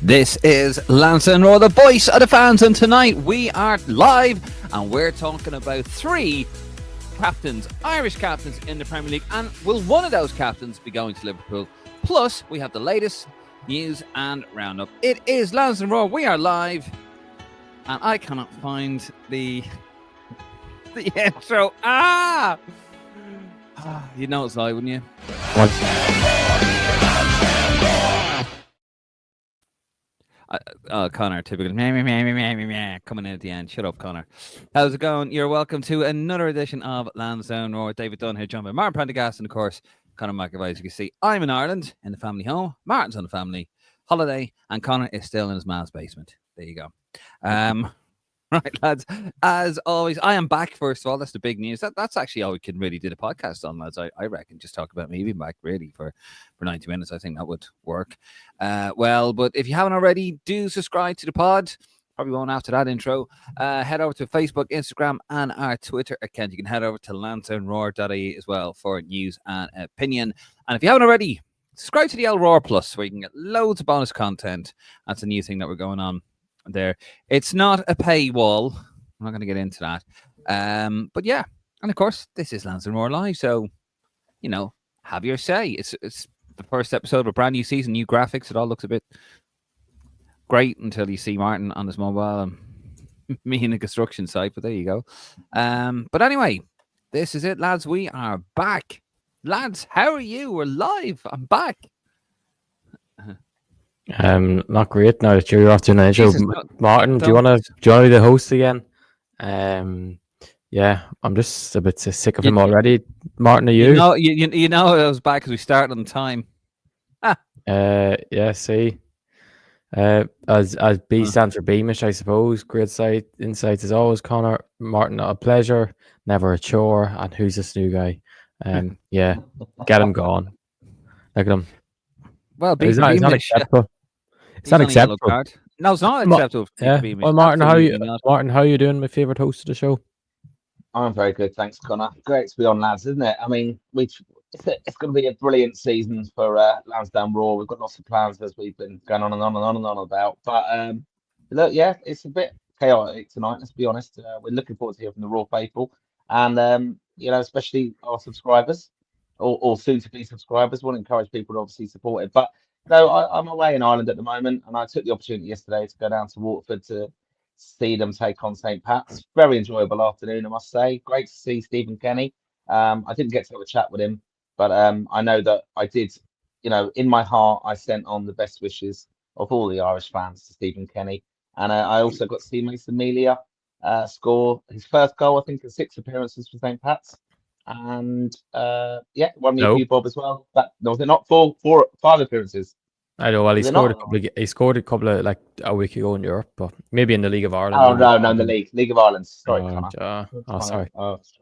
This is Lansdowne, the voice of the fans, and tonight we are live and we're talking about three captains, Irish captains in the Premier League, and will one of those captains be going to Liverpool? Plus, we have the latest news and roundup. It is Lansdowne Roar. We are live, and I cannot find the intro. You'd know it's live, wouldn't you? Connor, typical coming in at the end. Shut up, Connor. How's it going? You're welcome to another edition of Lansdowne Roar. David Dunn here, joined by Martin Prendergast, and of course, Connor McAvoy. As you can see, I'm in Ireland in the family home. Martin's on the family holiday, and Connor is still in his mom's basement. There you go. Right, lads. As always, I am back. First of all, that's the big news. That's actually all we can really do the podcast on, lads. I reckon just talk about me being back really for 90 minutes. I think that would work well. But if you haven't already, do subscribe to the pod. Probably won't after that intro. Head over to Facebook, Instagram, and our Twitter account. You can head over to lansdowneroad.ie as well for news and opinion. And if you haven't already, subscribe to the L Roar Plus, where you can get loads of bonus content. That's a new thing that we're going on there. It's not a paywall. I'm not going to get into that. But yeah, and of course, this is Lansdowne Roar Live, so you know, have your say. It's the first episode of a brand new season, new graphics. It all looks a bit great until you see Martin on his mobile and me in the construction site. But there you go. But anyway, this is it, lads. We are back, lads. How are you? We're live. I'm back. Not great now that you're off doing an intro. Martin, do you want to be the host again? Yeah, I'm just a bit sick of him already. Martin, are you? You know I was back because we started on time. Yeah, see. As B stands for Beamish, I suppose. Great insights as always, Connor. Martin, a pleasure, never a chore. And who's this new guy? Yeah, get him gone. Look at him. Well, it's not acceptable. It's not acceptable. No, it's not acceptable. Yeah. Well, Martin, how are you doing? My favourite host of the show. I'm very good, thanks, Connor. Great to be on, lads, isn't it? I mean, it's going to be a brilliant season for Lansdowne Roar. We've got lots of plans as we've been going on and on and on and on about. But look, yeah, it's a bit chaotic tonight. Let's be honest. We're looking forward to hearing from the Roar faithful, and you know, especially our subscribers or soon-to-be subscribers. Want to encourage people to obviously support it, but. No, I'm away in Ireland at the moment, and I took the opportunity yesterday to go down to Waterford to see them take on St. Pat's. Very enjoyable afternoon, I must say. Great to see Stephen Kenny. I didn't get to have a chat with him, but I know that I did, you know, in my heart, I sent on the best wishes of all the Irish fans to Stephen Kenny. And I also got to see Mason Melia score his first goal, I think, in 6 appearances for St. Pat's. And yeah, one with you, Bob, as well. But no, they're not 5 appearances. I know. Well, he scored a couple of like a week ago in Europe, but maybe in the League of Ireland. Oh no, in the League of Ireland. Sorry, Connor. Sorry.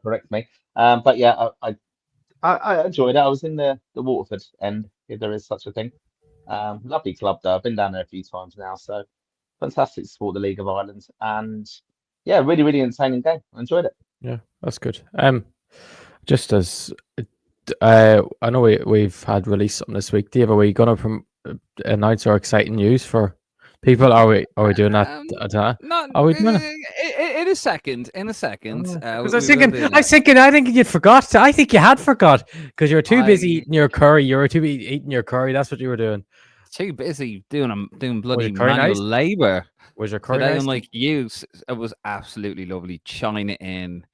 Correct me. But yeah, I enjoyed it. I was in the Waterford end, if there is such a thing. Lovely club though. I've been down there a few times now, so fantastic to support the League of Ireland. And yeah, really, really entertaining game. I enjoyed it. Yeah, that's good. Just as I know we've had release something this week. Dave, are we going to announce our exciting news for people? Are we doing that? Are we doing it? In a second. Because I think you forgot. I think you had forgot because you were too busy eating your curry. You were too busy eating your curry. That's what you were doing. Too busy doing bloody manual labor. Was your curry nice? Unlike you, it was absolutely lovely. China in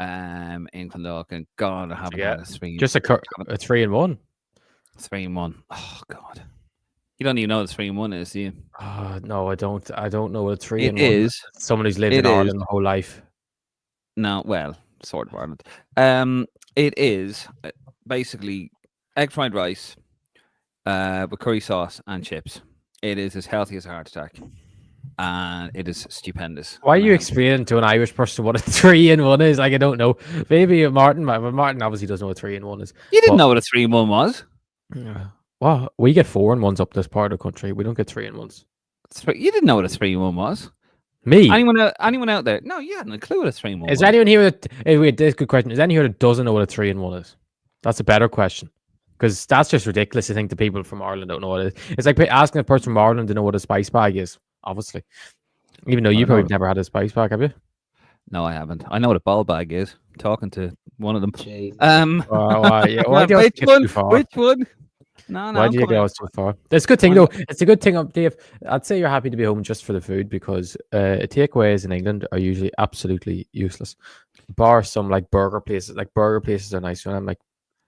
Clondalk, and God, I haven't had a swing. Just a 3-in-1. 3-in-1. Oh God, you don't even know what a 3-in-1 is, do you? No, I don't. I don't know what a 3-in-1 is. Someone who's lived in Ireland the whole life. No, well, sort of Ireland. It is basically egg fried rice with curry sauce and chips. It is as healthy as a heart attack. And it is stupendous. Why are you explaining to an Irish person what a 3-in-1 is? Like, I don't know. Maybe Martin obviously doesn't know what a 3-in-1 is. You didn't know what a 3-in-1 was? Well, we get 4-in-1s up this part of the country. We don't get 3-in-1s. You didn't know what a 3-in-1 was? Me? Anyone out there? No, you hadn't a clue what a 3-in-1 was. Is anyone here that's a good question. Is anyone here that doesn't know what a 3-in-1 is? That's a better question. because that's just ridiculous. I think the people from Ireland don't know what it is. It's like asking a person from Ireland to know what a spice bag is. Obviously, even though you probably never had a spice bag, have you? No, I haven't. I know what a ball bag is. Talking to one of them. Jeez. Yeah. Why do you Which get one? too far? Which one? No, Why I'm do you coming go out. too far? That's a good thing, though. It's a good thing, Dave. I'd say you're happy to be home just for the food because takeaways in England are usually absolutely useless. Bar some like burger places. Like burger places are nice. When I'm like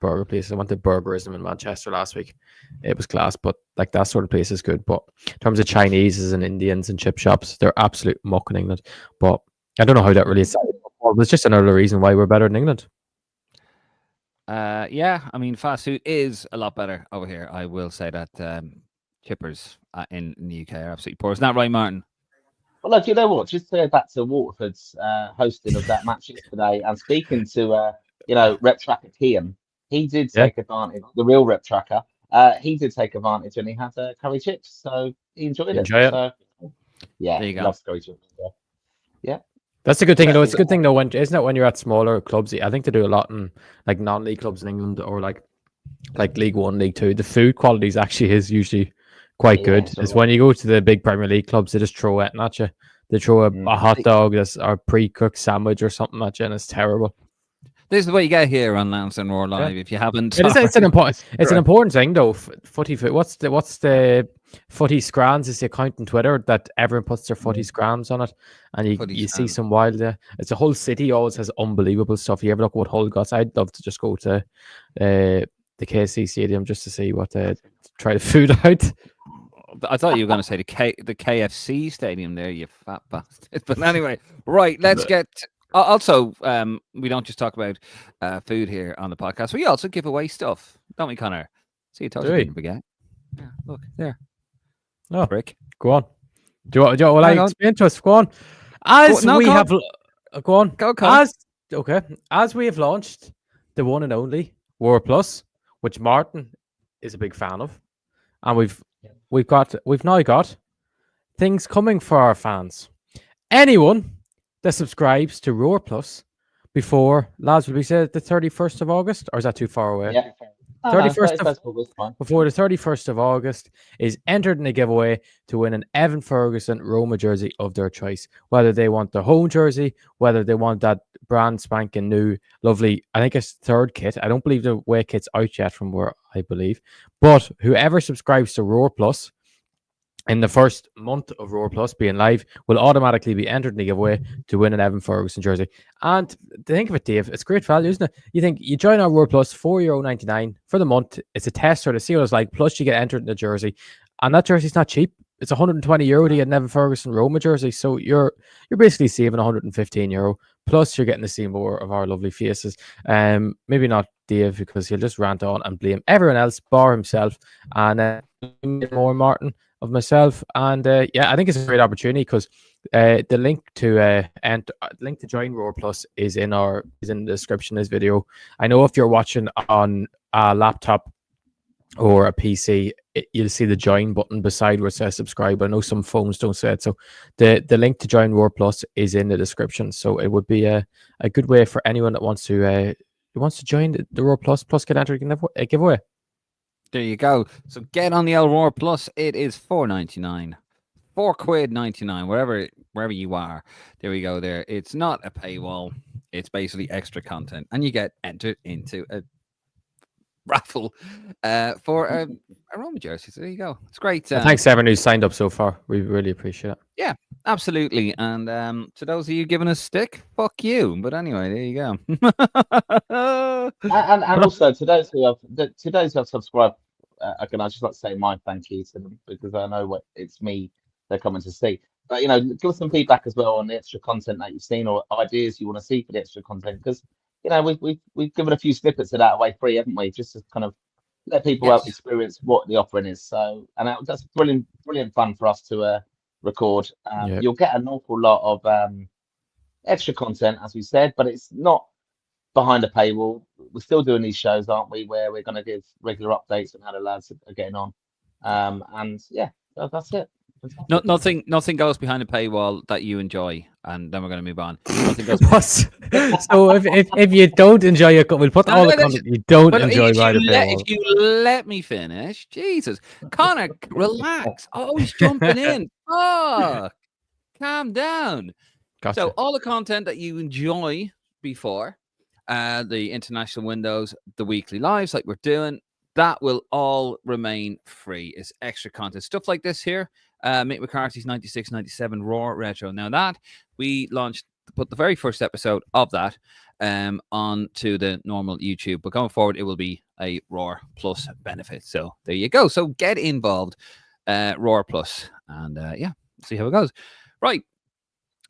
burger places, I went to Burgerism in Manchester last week. It was class, but like that sort of place is good. But in terms of Chinese's and Indians and chip shops, they're absolute muck in England. But I don't know how that really is. Well, there's just another reason why we're better than England. Yeah, I mean, fast food is a lot better over here. I will say that chippers in the UK are absolutely poor. Isn't that right, Martin? Well, look, you know what? Just to go back to Waterford's hosting of that match yesterday, and speaking to Rep Tracker Kian, he did Yeah. take advantage. The real Rep Tracker, he did take advantage, and he had curry chips, so he enjoyed it. Enjoy it. So, yeah, There you go. loves curry chips. Yeah. That's a good thing, though. It's a good thing, though. When isn't it when you're at smaller clubs? I think they do a lot in like non-league clubs in England or like League One, League Two. The food quality is usually quite good. it's It's all when you go to the big Premier League clubs, they just throw it at you. They throw a hot dog or a pre-cooked sandwich or something at you, and it's terrible. This is what you get here on Lansdowne Roar Live. If you haven't, It's an important thing, though. Footy food. What's the footy scrams? Is the account on Twitter that everyone puts their footy scrams on it, and you see some wild. It's a whole city always has unbelievable stuff. You ever look at what Hull got? I'd love to just go to the KC Stadium just to see what try the food out. I thought you were going to say the KFC Stadium there, you fat bastard. But anyway, right, let's get. Also, we don't just talk about food here on the podcast. We also give away stuff, don't we, Connor? See, you told you didn't forget. Yeah, look there. No, Brick. Go on. Do you want to explain to us? Go on. Go on. Go, Connor. As we have launched the one and only War Plus, which Martin is a big fan of, and we've now got things coming for our fans. Anyone that subscribes to Roar Plus before, lads, would we say the 31st of August, or is that too far away? Yeah. 31st of August, before the 31st of August is entered in a giveaway to win an Evan Ferguson Roma jersey of their choice. Whether they want the home jersey, whether they want that brand spanking new, lovely, I think it's third kit. I don't believe the away kit's out yet from where I believe. But whoever subscribes to Roar Plus in the first month of Roar Plus being live will automatically be entered in the giveaway to win an Evan Ferguson jersey. And to think of it, Dave, it's great value, isn't it? You think you join our Roar Plus, €4.99 for the month. It's a tester to see what it's like. Plus, you get entered in the jersey, and that jersey's not cheap. It's €120 to get an Evan Ferguson Roma jersey. So you're basically saving €115. Plus, you're getting to see more of our lovely faces. Maybe not Dave because he'll just rant on and blame everyone else, bar himself, and more Martin of myself. And I think it's a great opportunity because the link to join Roar Plus is in the description of this video. I know if you're watching on a laptop or a PC, you'll see the join button beside where it says subscribe. I know some phones don't say it. So the link to join Roar Plus is in the description. So it would be a good way for anyone that wants to join the Roar Plus get entered in a giveaway. There you go. So get on the L Roar Plus. It is £4.99, £4.99, wherever you are. There we go. There. It's not a paywall. It's basically extra content, and you get entered into a raffle for a Roma jersey. So there you go. It's great. Thanks to everyone who's signed up so far. We really appreciate it. Yeah, absolutely. And to those of you giving us stick, fuck you. But anyway, there you go. and also to those who have subscribed, again, I just like to say my thank you to them because I know what it's me they're coming to see. But give us some feedback as well on the extra content that you've seen or ideas you want to see for the extra content because we've given a few snippets of that away free, haven't we? Just to kind of let people out experience what the offering is. So, and that's brilliant fun for us to record. You'll get an awful lot of extra content, as we said, but it's not behind a paywall. We're still doing these shows, aren't we? Where we're going to give regular updates on how the lads are getting on. And yeah, that's it. Nothing goes behind a paywall that you enjoy, and then we're going to move on. Nothing goes. So if you don't enjoy it, we'll put all the content you don't enjoy by the paywall. If you let me finish, Jesus, Connor, relax. Always jumping in. Oh, calm down. Gotcha. So all the content that you enjoy before the international windows, the weekly lives like we're doing, that will all remain free. It's extra content. Stuff like this here, Mick McCarthy's 96-97 Raw Retro. Now that we put the very first episode of that onto the normal YouTube. But going forward, it will be a Raw Plus benefit. So there you go. So get involved, Raw Plus. And yeah, see how it goes. Right.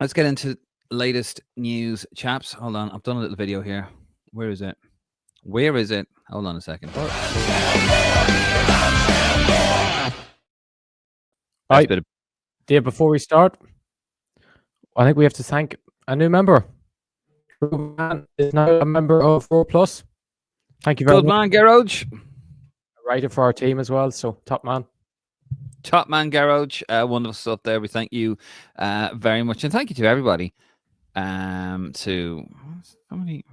Let's get into latest news, chaps. Hold on. I've done a little video here. Where is it? Hold on a second. Right. Dave, before we start, I think we have to thank a new member. Man is now a member of 4 Plus. Thank you very much. Good man, Garage. A writer for our team as well, so top man. Top man, Garage. Wonderful stuff there. We thank you very much, and thank you to everybody. To somebody,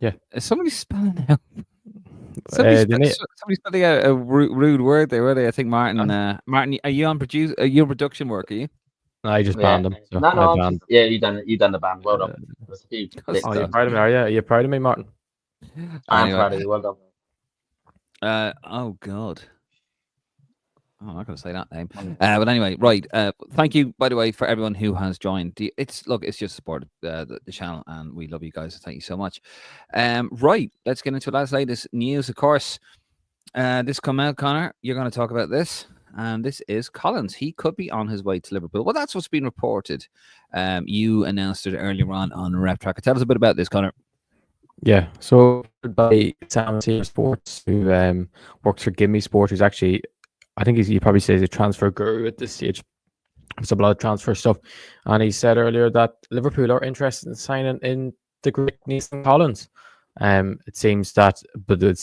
yeah, is somebody spelling out? Somebody's spelling out a rude word there, were they? I think Martin. Martin, are you on production work? Are you? No, I just banned him. So no, yeah, you done the ban. Well done. Oh, you're proud of me, are you? Are you proud of me, Martin? I'm proud of you. Well done. Oh God. Oh, I'm not going to say that name. But anyway, right. Thank you, by the way, for everyone who has joined. It's just support the channel, and we love you guys. Thank you so much. Right, let's get into the latest news. Of course, this come out, Connor. You're going to talk about this, and this is Collins. He could be on his way to Liverpool. Well, that's what's been reported. You announced it earlier on Rep Tracker. Tell us a bit about this, Connor. Yeah, so by Sam Sports, who works for Gimme Sport, who's actually, I think he probably says a transfer guru at this stage. There's a lot of transfer stuff. And he said earlier that Liverpool are interested in signing in the great Nathan Collins. It seems that, but it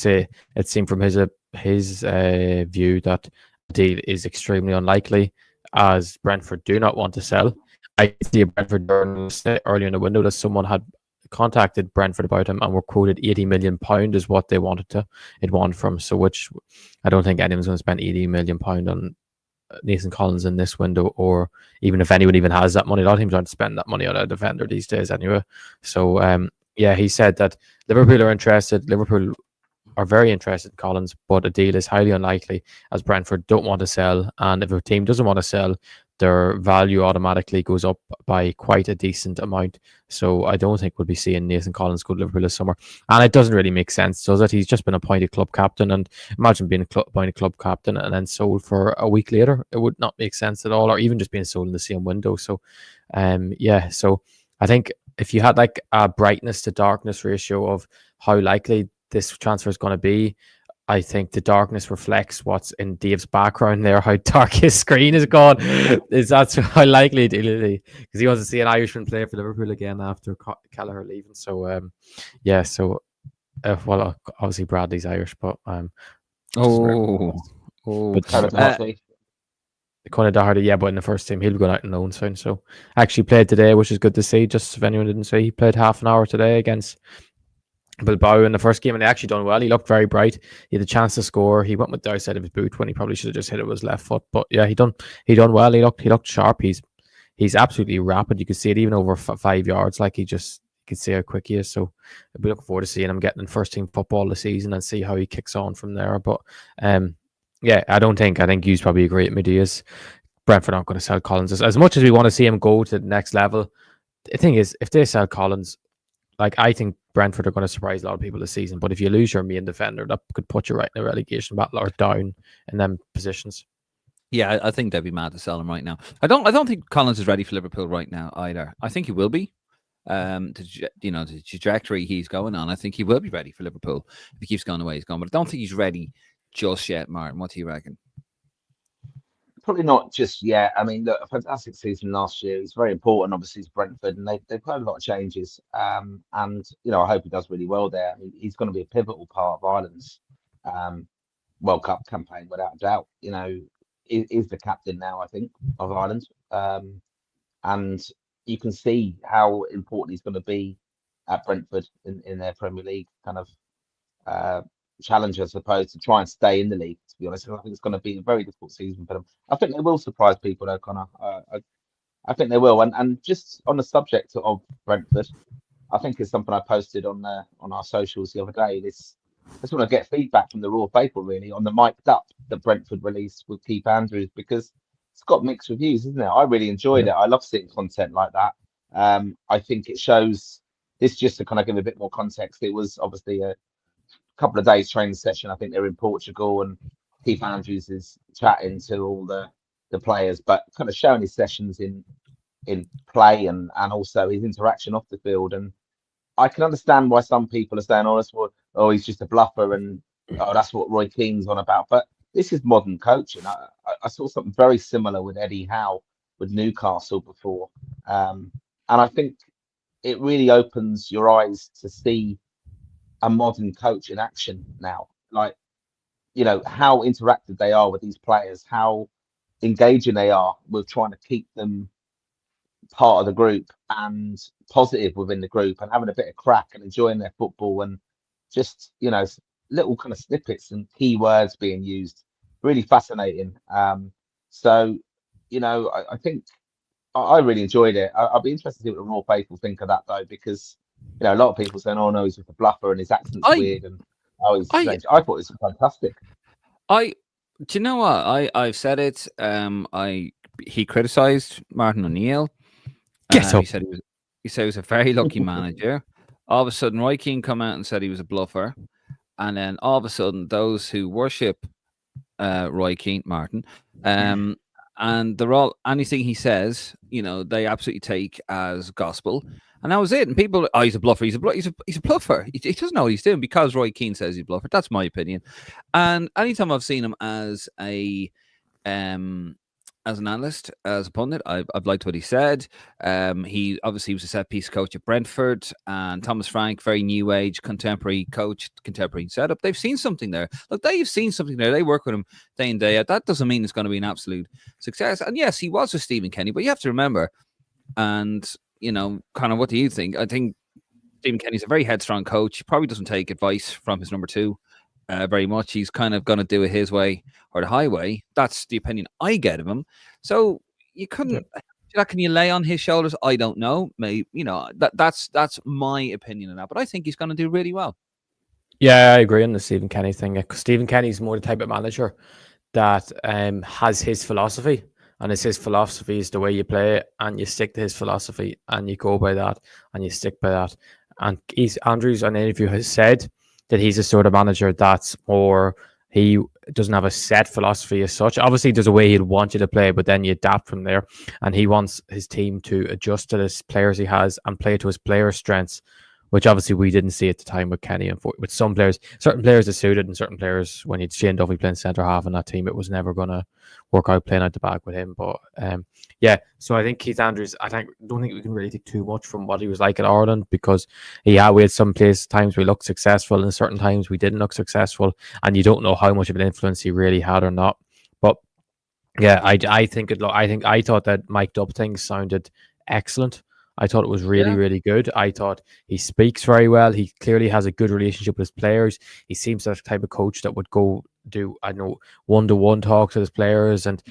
seemed from his view that the deal is extremely unlikely, as Brentford do not want to sell. I see a Brentford journalist earlier in the window that someone had contacted Brentford about him and were quoted £80 million is what they wanted from. So which I don't think anyone's going to spend £80 million on Nathan Collins in this window, or even if anyone even has that money. A lot of teams aren't spending that money on a defender these days anyway. So yeah, he said that Liverpool are interested. Liverpool are very interested in Collins, but a deal is highly unlikely as Brentford don't want to sell, and if a team doesn't want to sell, their value automatically goes up by quite a decent amount. So I don't think we'll be seeing Nathan Collins go to Liverpool this summer. And it doesn't really make sense, does it? He's just been appointed club captain, and imagine being appointed club captain and then sold for a week later. It would not make sense at all, or even just being sold in the same window. So yeah, so I think if you had like a brightness to darkness ratio of how likely this transfer is going to be, I think the darkness reflects what's in Dave's background there, how dark his screen is gone. That's how likely it is, because he wants to see an Irishman play for Liverpool again after Kelleher leaving. So, yeah, so, well, obviously Bradley's Irish, but Conor Doherty, yeah, but in the first team, he'll be going out on loan soon. So, actually played today, which is good to see. Just if anyone didn't say, he played half an hour today against Bilbao in the first game, and they actually done well. He looked very bright. He had a chance to score. He went with the outside of his boot when he probably should have just hit it with his left foot. But yeah, he done well. He looked sharp. He's absolutely rapid. You could see it even over 5 yards. Like you could see how quick he is. So I'd be looking forward to seeing him getting in first team football this season and see how he kicks on from there. But yeah, I think you probably agree with me. He is. Brentford aren't going to sell Collins as much as we want to see him go to the next level. The thing is, if they sell Collins, like I think Brentford are going to surprise a lot of people this season. But if you lose your main defender, that could put you right in a relegation battle or down in them positions. Yeah, I think they'd be mad to sell him right now. I don't think Collins is ready for Liverpool right now either. I think he will be. The trajectory he's going on, I think he will be ready for Liverpool if he keeps going the way he's going. But I don't think he's ready just yet, Martin. What do you reckon? Probably not just yet. I mean, look, a fantastic season last year. It's very important, obviously, to Brentford, and they've played a lot of changes. And I hope he does really well there. I mean, he's going to be a pivotal part of Ireland's World Cup campaign, without a doubt. is the captain now, I think, of Ireland. And you can see how important he's going to be at Brentford in their Premier League kind of challenge, I suppose, to try and stay in the league, to be honest. I think it's going to be a very difficult season for them. I think they will surprise people, though, Connor. I think they will. And just on the subject of Brentford, I think it's something I posted on our socials the other day. I just want to get feedback from the Raw faithful, really, on the mic'd up that Brentford released with Keith Andrews, because it's got mixed reviews, isn't it? I really enjoyed it. I love seeing content like that. I think it shows this, just to kind of give a bit more context. It was obviously a couple of days training session. I think they're in Portugal, and Keith Andrews is chatting to all the players, but kind of showing his sessions in play and also his interaction off the field. And I can understand why some people are saying, oh, he's just a bluffer, and that's what Roy Keane's on about. But this is modern coaching. I saw something very similar with Eddie Howe with Newcastle before. And I think it really opens your eyes to see a modern coach in action now. Like, how interactive they are with these players, how engaging they are with trying to keep them part of the group and positive within the group and having a bit of crack and enjoying their football, and just little kind of snippets and keywords being used. Really fascinating. So I think I really enjoyed it. I'll be interested to see what the Raw faithful think of that, though, because a lot of people saying, oh no, he's just a bluffer and his accent's weird, and he's strange. I thought it was fantastic. Do you know what? I've said it. He criticised Martin O'Neill. He said he was a very lucky manager. All of a sudden, Roy Keane come out and said he was a bluffer, and then all of a sudden, those who worship Roy Keane, Martin, and they're all, anything he says, they absolutely take as gospel, and that was it. And people, he's a bluffer. He's a bluffer. He doesn't know what he's doing because Roy Keane says he's a bluffer. That's my opinion. And anytime I've seen him as an analyst, as a pundit, I've liked what he said. He obviously was a set piece coach at Brentford, and Thomas Frank, very new age, contemporary coach, contemporary setup. They've seen something there. Look, they've seen something there. They work with him day in, day out. That doesn't mean it's going to be an absolute success. And yes, he was with Stephen Kenny, but you have to remember, and kind of, what do you think? I think Stephen Kenny's a very headstrong coach. He probably doesn't take advice from his number two very much. He's kind of going to do it his way or the highway. That's the opinion I get of him. So you couldn't. Can you lay on his shoulders? I don't know. Maybe that's my opinion on that. But I think he's going to do really well. Yeah, I agree on the Stephen Kenny thing. Because Stephen Kenny's more the type of manager that has his philosophy, and it's his philosophy is the way you play it, and you stick to his philosophy, and you go by that, and you stick by that. And Andrews on an interview has said that he's a sort of manager that's more, he doesn't have a set philosophy as such. Obviously, there's a way he'd want you to play, but then you adapt from there. And he wants his team to adjust to the players he has and play to his players' strengths, which obviously we didn't see at the time with Kenny. And with some players, certain players are suited, and certain players, when you'd Shane Duffy playing centre half in that team, it was never going to work out playing out the back with him. But so I think Keith Andrews, don't think we can really take too much from what he was like at Ireland, because we had some times we looked successful, and certain times we didn't look successful, and you don't know how much of an influence he really had or not. But yeah, I thought that Mike Dub thing sounded excellent. I thought it was really, really good. I thought he speaks very well. He clearly has a good relationship with his players. He seems like the type of coach that would go do, one-to-one talks with his players and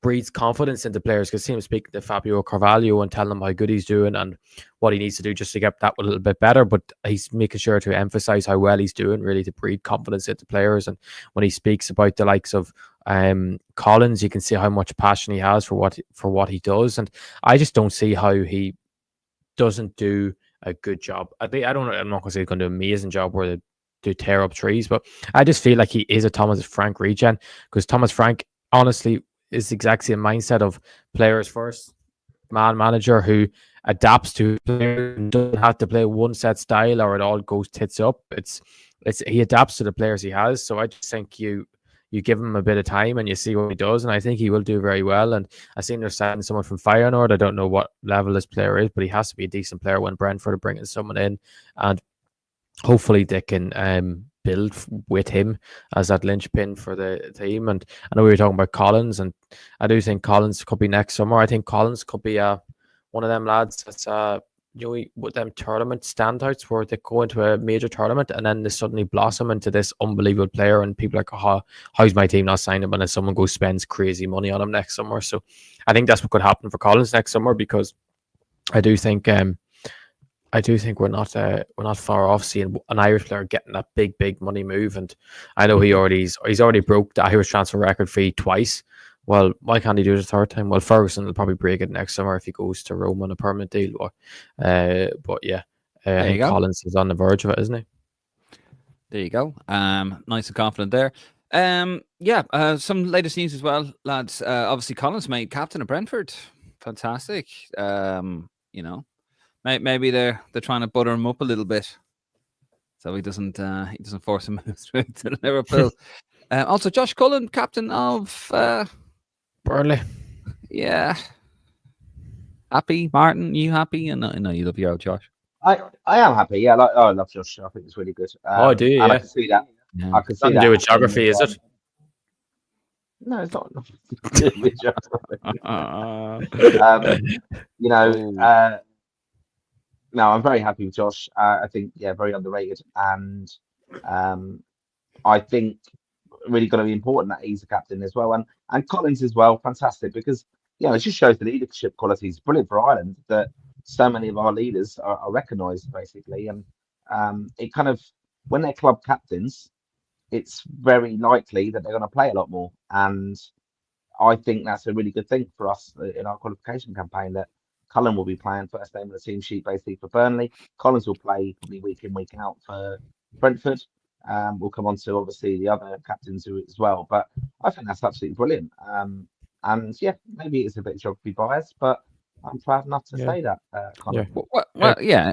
breathes confidence into players. Because see him speaking to Fabio Carvalho and telling him how good he's doing and what he needs to do just to get that a little bit better. But he's making sure to emphasize how well he's doing, really, to breathe confidence into players. And when he speaks about the likes of Collins, you can see how much passion he has for what he does. And I just don't see how he doesn't do a good job. I'm not going to say he's going to do an amazing job where they do tear up trees, but I just feel like he is a Thomas Frank regen, because Thomas Frank honestly is the exact same mindset of players first, man manager who adapts to players and doesn't have to play one set style or it all goes tits up. He adapts to the players he has. So I just think you give him a bit of time and you see what he does, and I think he will do very well. And I seen they're signing someone from Feyenoord. I don't know what level this player is, but he has to be a decent player when Brentford are bringing someone in, and hopefully they can build with him as that linchpin for the team. And I know we were talking about Collins, and I do think Collins could be next summer. I think Collins could be one of them lads that's with them tournament standouts where they go into a major tournament and then they suddenly blossom into this unbelievable player, and people are like, how's my team not signed him? And then someone goes spends crazy money on him next summer. So I think that's what could happen for Collins next summer, because I do think we're not far off seeing an Irish player getting that big money move. And I know he's already broke the Irish transfer record fee twice. Well, why can't he do it a third time? Well, Ferguson will probably break it next summer if he goes to Rome on a permanent deal. But yeah, I think Collins is on the verge of it, isn't he? There you go. Nice and confident there. Some latest news as well, lads. Obviously, Collins made captain of Brentford. Fantastic. Maybe they're trying to butter him up a little bit, so he doesn't force him straight to Liverpool. Also, Josh Cullen, captain of Burnley. Yeah. Happy, Martin? You happy? And no, you love your old Josh. I am happy. Yeah, I love Josh. I think it's really good. I do. Yeah, I can see that. Yeah. I can see Nothing that. to do with geography, is it? No, it's not. To do with geography. No, I'm very happy with Josh. I think very underrated, and I think really going to be important that he's the captain as well, and Collins as well. Fantastic, because it just shows the leadership qualities. Brilliant for Ireland that so many of our leaders are recognised basically, and it kind of, when they're club captains, it's very likely that they're going to play a lot more, and I think that's a really good thing for us in our qualification campaign, that Cullen will be playing first name on the team sheet basically for Burnley. Collins will play probably week in, week out for Brentford. We'll come on to obviously the other captains as well, but I think that's absolutely brilliant. And yeah, maybe it's a bit geography biased, but I'm proud enough to say that. Well, yeah.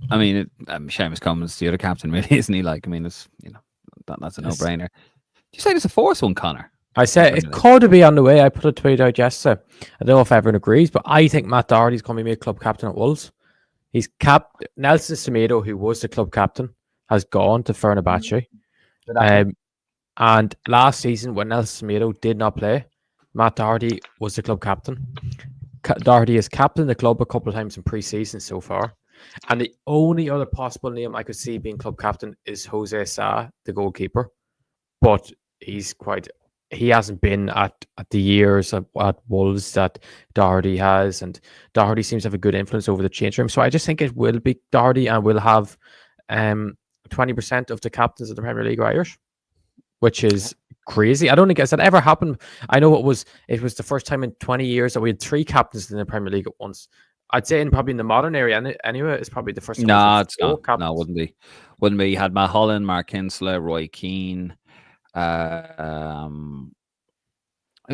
I mean, Seamus Coleman's the other captain, really, isn't he? Like, I mean, it's that's a no-brainer. Did you say there's a fourth one, Connor? I said it could be on the way. I put a tweet out yesterday. I don't know if everyone agrees, but I think Matt Doherty's going to be made club captain at Wolves. He's Nelson Semedo, who was the club captain, has gone to Fenerbahce. And last season, when Nelson Semedo did not play, Matt Doherty was the club captain. Doherty has captained the club a couple of times in pre-season so far. And the only other possible name I could see being club captain is Jose Sa, the goalkeeper. But he hasn't been at the years at Wolves that Doherty has, and Doherty seems to have a good influence over the change room. So I just think it will be Doherty, and we'll have 20% of the captains of the Premier League are Irish, which is crazy. I don't think that ever happened. I know it was the first time in 20 years that we had 3 captains in the Premier League at once. I'd say probably in the modern era anyway, it's probably the first time. No, it's not. Captains. No, wouldn't be. You had Matt Holland, Mark Kinsler, Roy Keane. Who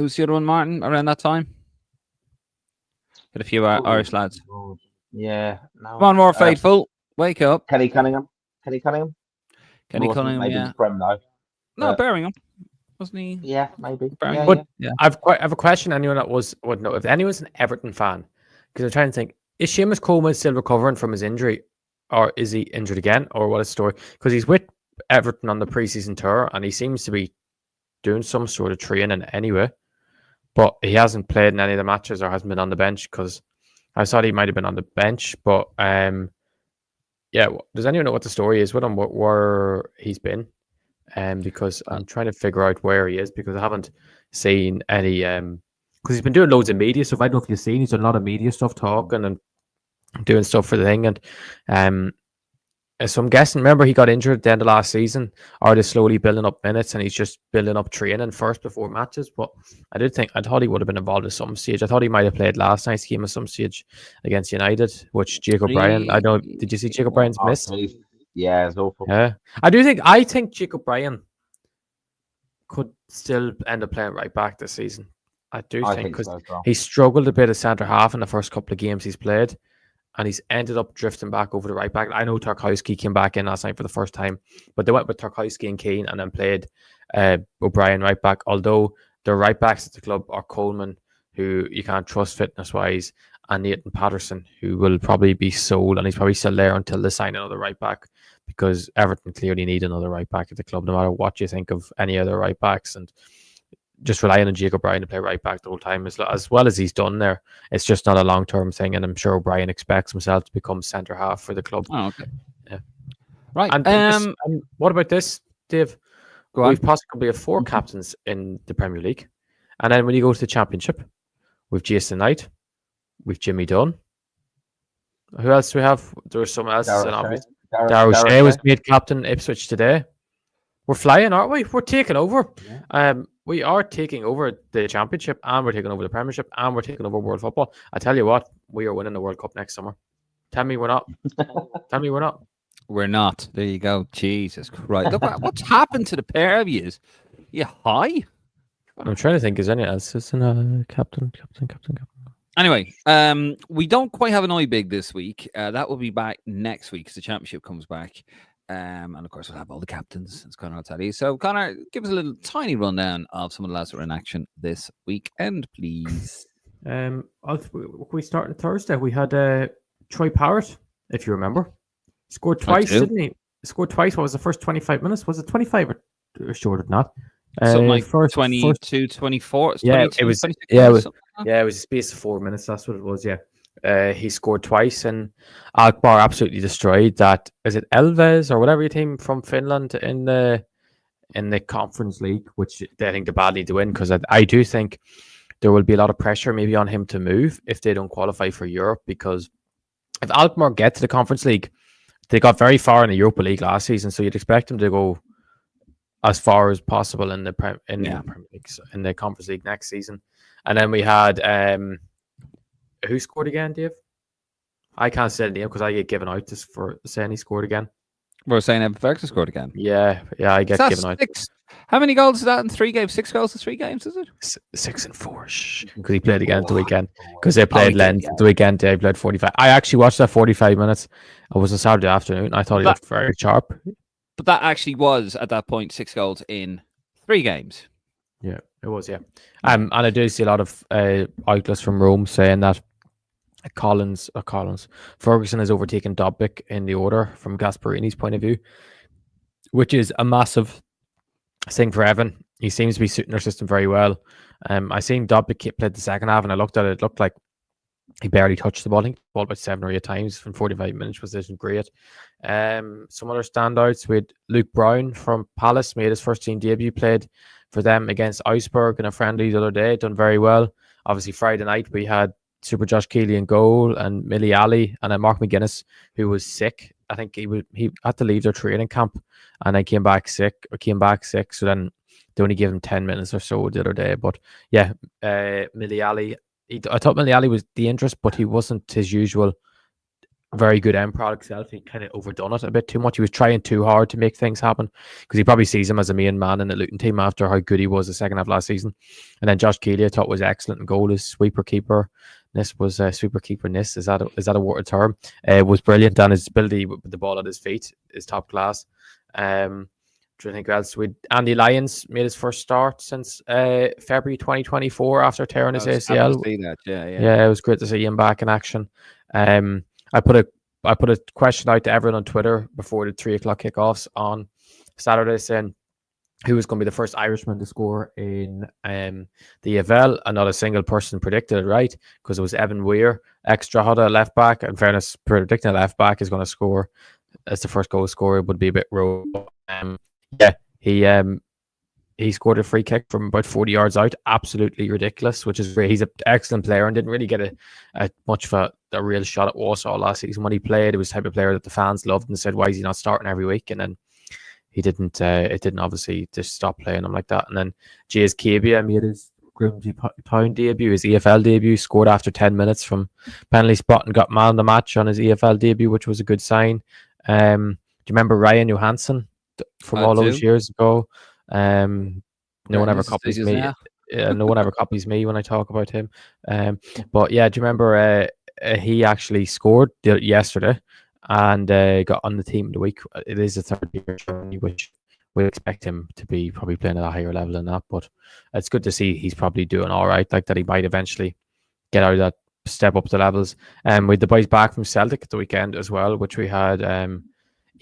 was the other one, Martin, around that time? Had a few Irish lads. Yeah. No. Come on, more faithful. Wake up. Kenny Cunningham. Kenny Cunningham, yeah. Prem, though. No, Birmingham. Wasn't he? Yeah, maybe. Yeah. I have a question. Anyone that would know, if anyone's an Everton fan, because I'm trying to think, is Seamus Coleman still recovering from his injury, or is he injured again, or what is the story? Because he's with Everton on the pre-season tour, and he seems to be doing some sort of training anyway, but he hasn't played in any of the matches or hasn't been on the bench, because I thought he might have been on the bench. But does anyone know what the story is with him, where he's been? Because I'm trying to figure out where he is, because I haven't seen any because he's been doing loads of media stuff. I don't know if you've seen, he's done a lot of media stuff, talking and doing stuff for the thing. And so I'm guessing, remember, he got injured at the end of last season, or they're slowly building up minutes, and he's just building up training first before matches. But I thought he would have been involved at some stage. I thought he might have played last night's game at some stage against United, which Jacob Bryan, I don't know, did you see Jacob Bryan's miss? Yeah, it's awful. Yeah. I think Jacob Bryan could still end up playing right back this season. I think because he struggled a bit at centre half in the first couple of games he's played, and he's ended up drifting back over the right back. I know Tarkowski came back in last night for the first time, but they went with Tarkowski and Keane and then played O'Brien right back, although the right backs at the club are Coleman, who you can't trust fitness-wise, and Nathan Patterson, who will probably be sold, and he's probably still there until they sign another right back, because Everton clearly need another right back at the club, no matter what you think of any other right backs. And just relying on Jacob Bryan to play right back the whole time, as well as he's done there, it's just not a long-term thing, and I'm sure Bryan expects himself to become centre half for the club. Oh, okay. Yeah. Right. And what about this, Dave? Go on. We've possibly have 4 captains in the Premier League. And then when you go to the Championship, we've Jason Knight, we've Jimmy Dunn. Who else do we have? There was someone else. Darryl Shea was made captain Ipswich today. We're flying, aren't we? We're taking over. Yeah. We are taking over the Championship, and we're taking over the Premiership, and we're taking over world football. I tell you what, we are winning the World Cup next summer. Tell me we're not. Tell me we're not. We're not. There you go. Jesus Christ. Look, what's happened to the pair of you? You high? I'm trying to think. Is anyone else in a captain? Anyway, we don't quite have an eye big this week. That will be back next week because the Championship comes back. And of course, we'll have all the captains, as Connor will tell you. So, Connor, give us a little tiny rundown of some of the lads that were in action this weekend, please. We start on Thursday. We had Troy Parrott, if you remember. Scored twice, didn't he? Scored twice. What was the first 25 minutes? Was it 25 or short of not? Something like 22, 24. Yeah, 22, it was. 26 Yeah, minutes, it was a space of 4 minutes. That's what it was. Yeah. He scored twice, and Alkmaar absolutely destroyed that. Is it Elves or whatever your team from Finland in the Conference League, which I think they badly need to win, because I do think there will be a lot of pressure maybe on him to move if they don't qualify for Europe, because if Alkmaar get to the Conference League, they got very far in the Europa League last season, so you'd expect them to go as far as possible in the Premier League, in the Conference League next season. And then we had who scored again, Dave? I can't say the name because I get given out just for saying he scored again. We're saying Evan Ferguson scored again. Yeah, I get given out. How many goals is that in 3 games? 6 goals in 3 games, is it? 6 and 4. Because he played again at the weekend. Because they played Lens the weekend. They played 45. I actually watched that 45 minutes. It was a Saturday afternoon. I thought he looked very sharp. But that actually was, at that point, 6 goals in 3 games. Yeah, it was, yeah. And I do see a lot of outlets from Rome saying that Ferguson has overtaken Dobbik in the order from Gasparini's point of view, which is a massive thing for Evan. He seems to be suiting their system very well. I seen Dobbik played the second half, and I looked at it. It looked like he barely touched the ball. I think the ball about 7 or 8 times from 45 minutes was great. Some other standouts with Luke Brown from Palace made his first team debut, played for them against Augsburg in a friendly the other day, done very well. Obviously, Friday night we had Super Josh Keeley in goal, and Millie Ali, and then Mark McGuinness, who was sick. I think he had to leave their training camp, and then came back sick. So then they only gave him 10 minutes or so the other day. But yeah, Millie Ali. I thought Millie Ali was dangerous, but he wasn't his usual very good end product self. He kind of overdone it a bit too much. He was trying too hard to make things happen, because he probably sees him as a main man in the Luton team after how good he was the second half last season. And then Josh Keeley, I thought, was excellent in goal. His sweeper keeper. Is that a word term? Was brilliant, and his ability with the ball at his feet is top class. Do you think else? Andy Lyons made his first start since February 2024 after tearing his ACL. Yeah, it was great to see him back in action. I put a question out to everyone on Twitter before the 3 o'clock kickoffs on Saturday, saying who was going to be the first Irishman to score in the EFL, and not a single person predicted it right, because it was Evan Weir, ex-Drogheda left back. In fairness, predicting a left back is going to score as the first goal scorer would be a bit rough. He scored a free kick from about 40 yards out, absolutely ridiculous, which is great. He's an excellent player and didn't really get a much of a real shot at Warsaw last season when he played. It was the type of player that the fans loved and said, why is he not starting every week? And then he didn't. It didn't obviously just stop playing him like that. And then Jays Cabia made his Grimsby Town debut, his EFL debut, scored after 10 minutes from penalty spot and got man of the match on his EFL debut, which was a good sign. Do you remember Ryan Johansson from all those years ago? No one ever copies me. No one ever copies me when I talk about him. But yeah, do you remember he actually scored yesterday and got on the team of the week? It is a third year journey, which we expect him to be probably playing at a higher level than that. But it's good to see he's probably doing all right, like that he might eventually get out of that step up the levels. With the boys back from Celtic at the weekend as well, which we had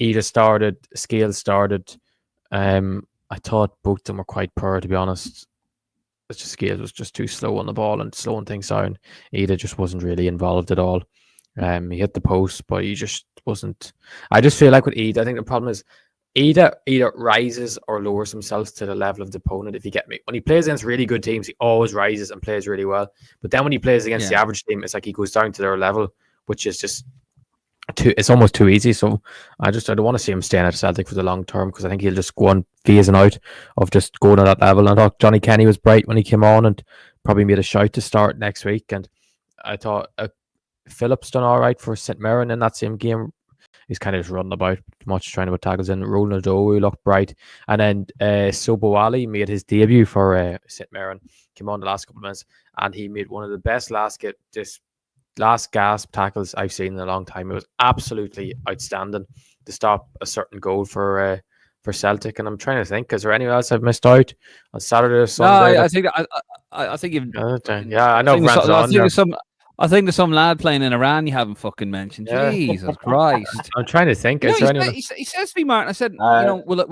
Ida started, Scales started. I thought both of them were quite poor, to be honest. It's just Scales was just too slow on the ball and slowing things down. Ida just wasn't really involved at all. He hit the post, but he just wasn't. I just feel like with Ida, I think the problem is Ida either rises or lowers himself to the level of the opponent, if you get me. When he plays against really good teams, he always rises and plays really well. But then when he plays against the average team, it's like he goes down to their level, which is just it's almost too easy. So I don't want to see him staying at Celtic for the long term, because I think he'll just go on phasing out of just going at that level. And I thought Johnny Kenny was bright when he came on and probably made a shout to start next week. And I thought Phillips done all right for St Mirren in that same game. He's kind of just running about much, trying to put tackles in. Ronaldo, who looked bright. And then Sobowale made his debut for St Mirren. Came on the last couple of minutes, and he made one of the best last gasp tackles I've seen in a long time. It was absolutely outstanding to stop a certain goal for Celtic. And I'm trying to think, is there anyone else I've missed out on Saturday or Sunday? No, I think you've. Yeah, I know. I think there's some lad playing in Iran you haven't fucking mentioned. Yeah. Jesus Christ! I'm trying to think. Is there anyone? He says to me, Martin. I said, will I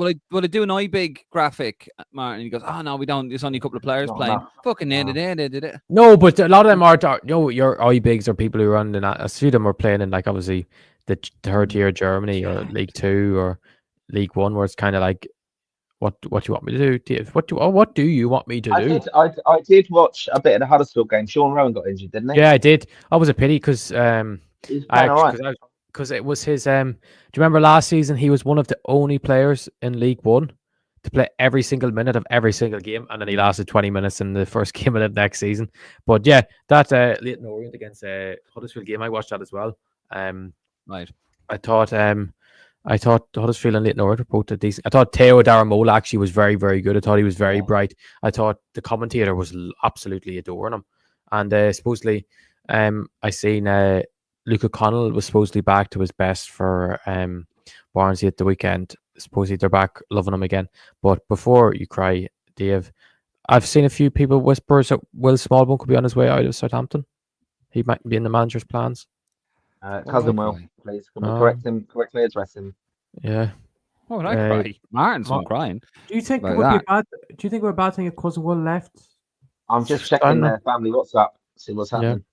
do an iBig graphic, Martin? And he goes, oh no, we don't. There's only a couple of players playing. Fucking did it. No, but a lot of them are. Your iBigs are people who run in. A few of them are playing in, like, obviously the third tier Germany or League 2 or League 1, where it's kind of like, what do you want me to do, Dave? What do you want me to do? I did watch a bit of the Huddersfield game. Sean Rowan got injured, didn't he? Yeah, I did. That was a pity because because it was his. Do you remember last season he was one of the only players in League 1 to play every single minute of every single game, and then he lasted 20 minutes in the first game of the next season. But yeah, that Leyton Orient against Huddersfield game, I watched that as well. Right. I thought Huddersfield and Leyton Orient were both decent. I thought Teo Daramola actually was very, very good. I thought he was very bright. I thought the commentator was absolutely adoring him. And supposedly, I seen Luke O'Connell was supposedly back to his best for Barnsley at the weekend. Supposedly they're back loving him again. But before you cry, Dave, I've seen a few people whisper that Will Smallbone could be on his way out of Southampton. He might be in the manager's plans. Cousin Will, please, can we correctly address him? Yeah. Oh, would I cry? Martin's not crying. Do you think it would be a bad? Do you think it would be a bad thing if Cousin Will left? I'm just checking their family WhatsApp, see what's happening.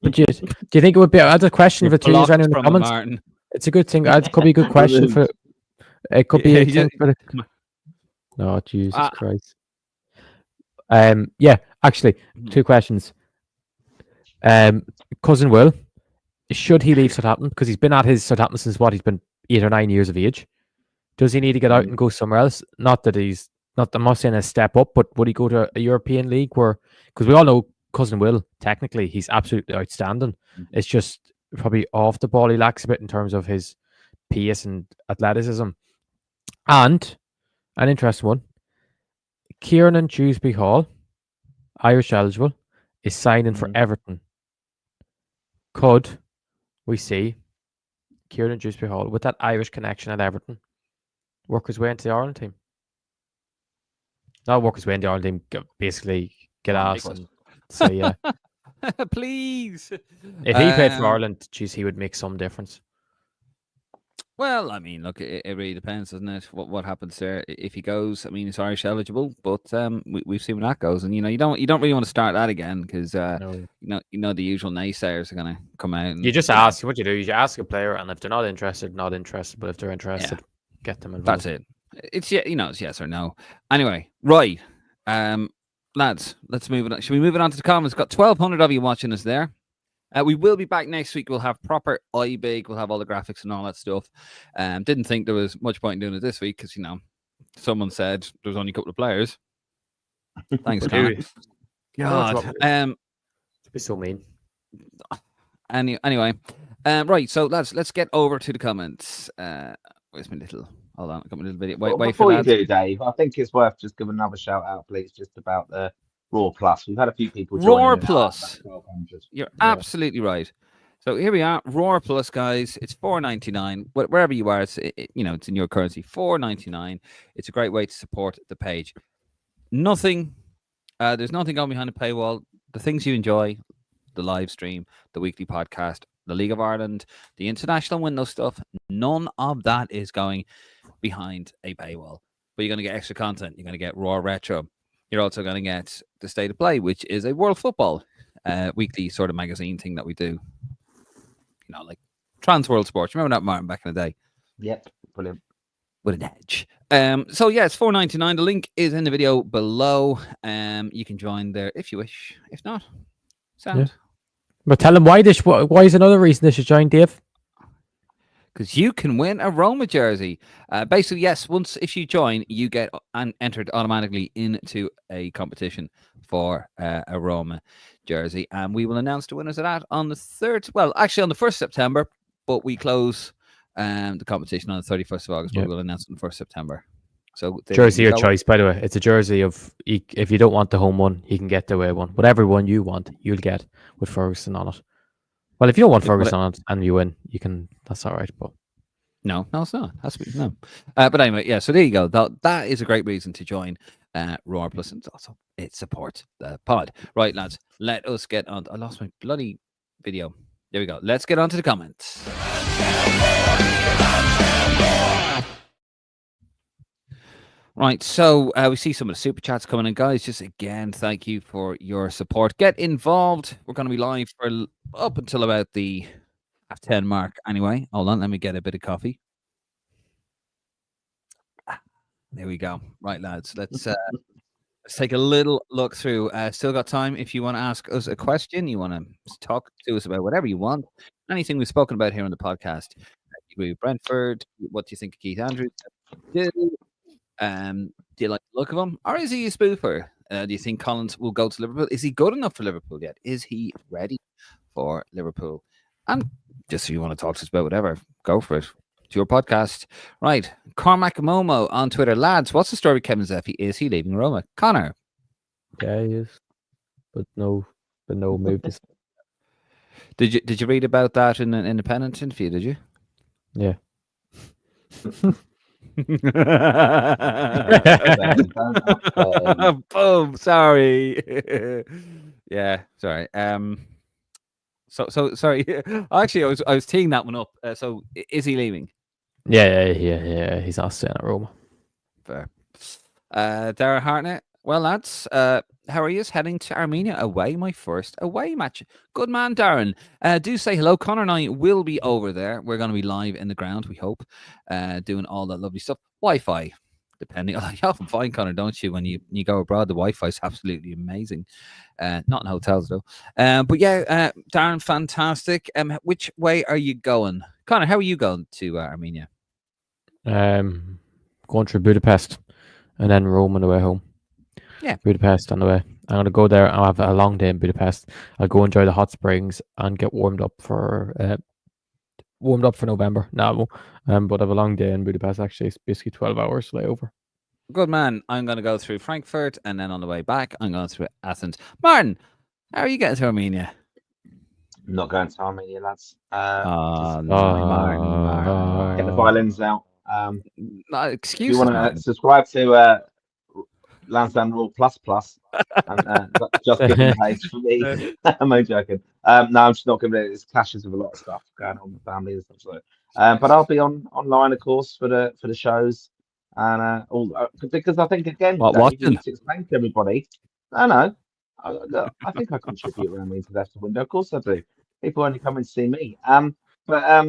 But do you think it would be? I had a question for two years in the comments. Martin. It's a good thing. It could be a good question for. It could be a thing for. No, Jesus Christ. Yeah, actually, two questions. Cousin Will, should he leave Southampton? Because he's been at his Southampton since he's been 8 or 9 years of age. Does he need to get out and go somewhere else? Not that he's not. I'm not saying a step up, but would he go to a European league where? Because we all know Cousin Will, technically, he's absolutely outstanding. It's just probably off the ball he lacks a bit in terms of his pace and athleticism. And an interesting one, Kieran Dewsbury Hall, Irish eligible, is signing for Everton. Could we see Kieran Dewsbury Hall with that Irish connection at Everton work his way into the Ireland team? Not work his way into the Ireland team, basically get asked and say, yeah. Please. If he played for Ireland, geez, he would make some difference. Well, I mean, look, it really depends, doesn't it? What happens there if he goes? I mean, he's Irish eligible, but we've seen where that goes, and you don't really want to start that again because the usual naysayers are going to come out. And, you just ask what you do. You ask a player, and if they're not interested. But if they're interested, get them involved. That's it. It's it's yes or no. Anyway, right, lads, let's move it on. Should we move it on to the comments? Got 1,200 of you watching us there. We will be back next week. We'll have proper iBig. We'll have all the graphics and all that stuff. Didn't think there was much point in doing it this week because, someone said there was only a couple of players. Thanks, Connor. God. To be so mean. Anyway, right. So let's get over to the comments. Where's my little? Hold on, I got my little video. Wait before for you that. do, Dave, I think it's worth just giving another shout out, please, just about the Raw Plus. We've had a few people join. Raw Plus. You're absolutely right. So here we are, Raw Plus, guys. It's $4.99. Wherever you are, it's in your currency. $4.99. It's a great way to support the page. Nothing. There's nothing going behind the paywall. The things you enjoy, the live stream, the weekly podcast, the League of Ireland, the international window stuff. None of that is going behind a paywall. But you're going to get extra content. You're going to get Raw Retro. You're also going to get the State of Play, which is a world football weekly sort of magazine thing that we do. Like Trans World Sports. Remember that, Martin, back in the day? Yep, brilliant. With an edge. So yeah, it's $4.99. The link is in the video below. You can join there if you wish. If not, sound. Yeah. But tell them why is another reason they should join, Dave? Because you can win a Roma jersey. Basically, yes, if you join, you get entered automatically into a competition for a Roma jersey. And we will announce the winners of that on the 3rd. Well, actually on the 1st September, but we close the competition on the 31st of August. But we'll announce it on the 1st September. So jersey your choice, by the way. It's a jersey of, if you don't want the home one, you can get the away one. Whatever one you want, you'll get with Ferguson on it. Well, if you don't want Ferguson on it and you win, you can. That's all right. But no, it's not. No. But anyway, yeah. So there you go. That is a great reason to join Roar Plus, and also it supports the pod. Right, lads. Let us get on. I lost my bloody video. There we go. Let's get on to the comments. Right, so we see some of the super chats coming in, guys. Just again, thank you for your support. Get involved. We're going to be live for up until about the 10 mark. Anyway, hold on, let me get a bit of coffee. There we go. Right, lads, let's take a little look through. Still got time if you want to ask us a question. You want to talk to us about whatever you want. Anything we've spoken about here on the podcast. You agree with Brentford? What do you think of Keith Andrews? Do you like the look of him, or is he a spoofer? Do you think Collins will go to Liverpool? Is he good enough for Liverpool yet? Is he ready for Liverpool? And just if you want to talk to us about whatever, go for it. It's your podcast. Right. Cormac Momo on Twitter. Lads, what's the story with Kevin Zeffy? Is he leaving Roma? Connor? Yeah, he is. But no move. Did you read about that in an independent interview, did you? Yeah. Boom, sorry. Yeah, sorry. So sorry. Actually, I was teeing that one up. So is he leaving? Yeah. He's not staying at Roma. Fair. Dara Hartnett. Well, lads, how are you? Heading to Armenia away, my first away match. Good man, Darren. Do say hello. Connor and I will be over there. We're going to be live in the ground, we hope, doing all that lovely stuff. Wi-Fi, depending. You often find, Connor, don't you, when you go abroad, the Wi-Fi is absolutely amazing. Not in hotels, though. But yeah, Darren, fantastic. Which way are you going? Connor, how are you going to Armenia? Going through Budapest and then Rome on the way home. Yeah, Budapest on the way. I'm going to go there. I'll have a long day in Budapest. I'll go enjoy the hot springs and get warmed up for November. No, but I have a long day in Budapest. Actually, it's basically 12 hours layover. Good man. I'm going to go through Frankfurt, and then on the way back, I'm going through Athens. Martin, how are you getting to Armenia? I'm not going to Armenia, lads. Martin. Get the violins out. Excuse me. You want to subscribe to Lansdowne Rule Plus, and just give them a page for me. I'm only joking. No, I'm just not giving it. It's clashes with a lot of stuff going on with family and stuff. So, but I'll be online, of course, for the shows, and because I think again, you need to explain to everybody. I think I contribute around me to the window. Of course, I do. People only come and see me. But I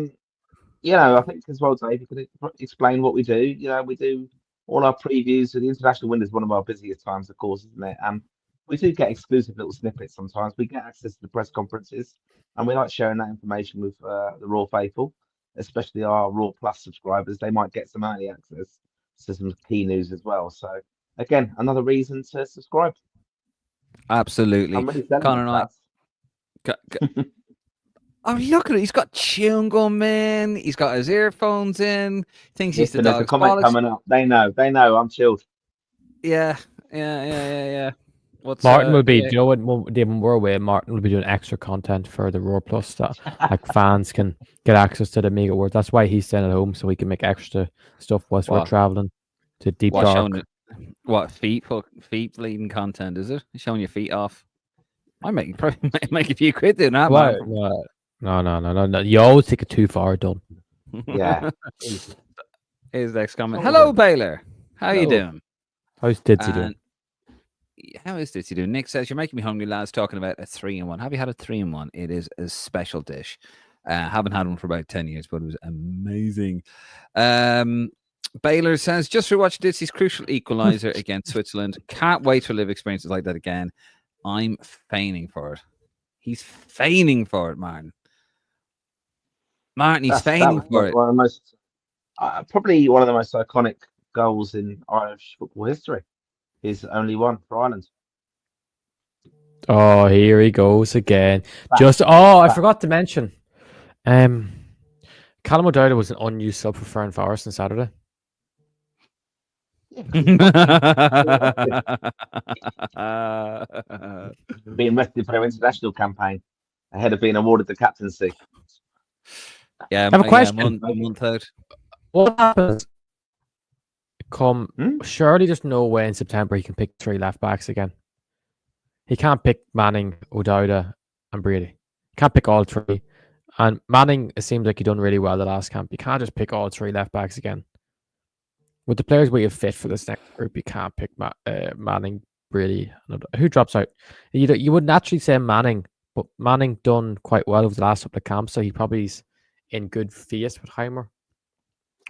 think as well, Dave, you could explain what we do. We do all our previews. So the international window is one of our busiest times, of course, isn't it? We do get exclusive little snippets sometimes. We get access to the press conferences, and we like sharing that information with the Raw faithful, especially our Raw Plus subscribers. They might get some early access to some key news as well. So again, another reason to subscribe. Absolutely. I'm really Connor and I. Oh, look at it. He's got chewing gum in. He's got his earphones in. Thinks he's the dog's comment coming up. They know. I'm chilled. Yeah. Martin will be, when we're away, Martin will be doing extra content for the Raw Plus that like fans can get access to the Mega World. That's why he's staying at home, so he can make extra stuff whilst we're traveling to Deep Dark. What feet bleeding content is it? Showing your feet off? I might probably make a few quid doing that, What? man. No. You always take it too far, done. Yeah. Here's the next comment. Hold Hello, on. Baylor. How you Hello. doing? How's Ditsy doing? And how is this you doing? Nick says, you're making me hungry, lads, talking about a 3-in-1. Have you had a 3-in-1? It is a special dish. Haven't had one for about 10 years, but it was amazing. Baylor says, just rewatched Ditsy's crucial equaliser against Switzerland. Can't wait to live experiences like that again. I'm feigning for it. He's feigning for it, Martin. Martin, he's feigning for it. One of the most, probably one of the most iconic goals in Irish football history. His only one for Ireland. Oh, here he goes again. I forgot to mention. Callum O'Dowd was an unused sub for Fern Forest on Saturday. Being rested for their international campaign ahead of being awarded the captaincy. Yeah, I have a question. A month out. What happens? Surely there's no way in September he can pick 3 left backs again. He can't pick Manning, O'Dowda, and Brady. He can't pick all 3. And Manning, it seems like he done really well the last camp. You can't just pick all 3 left backs again. With the players we have fit for this next group, you can't pick Manning, Brady. Who drops out? You would naturally say Manning, but Manning done quite well over the last couple of camps, so he probably is in good faith with Heimer.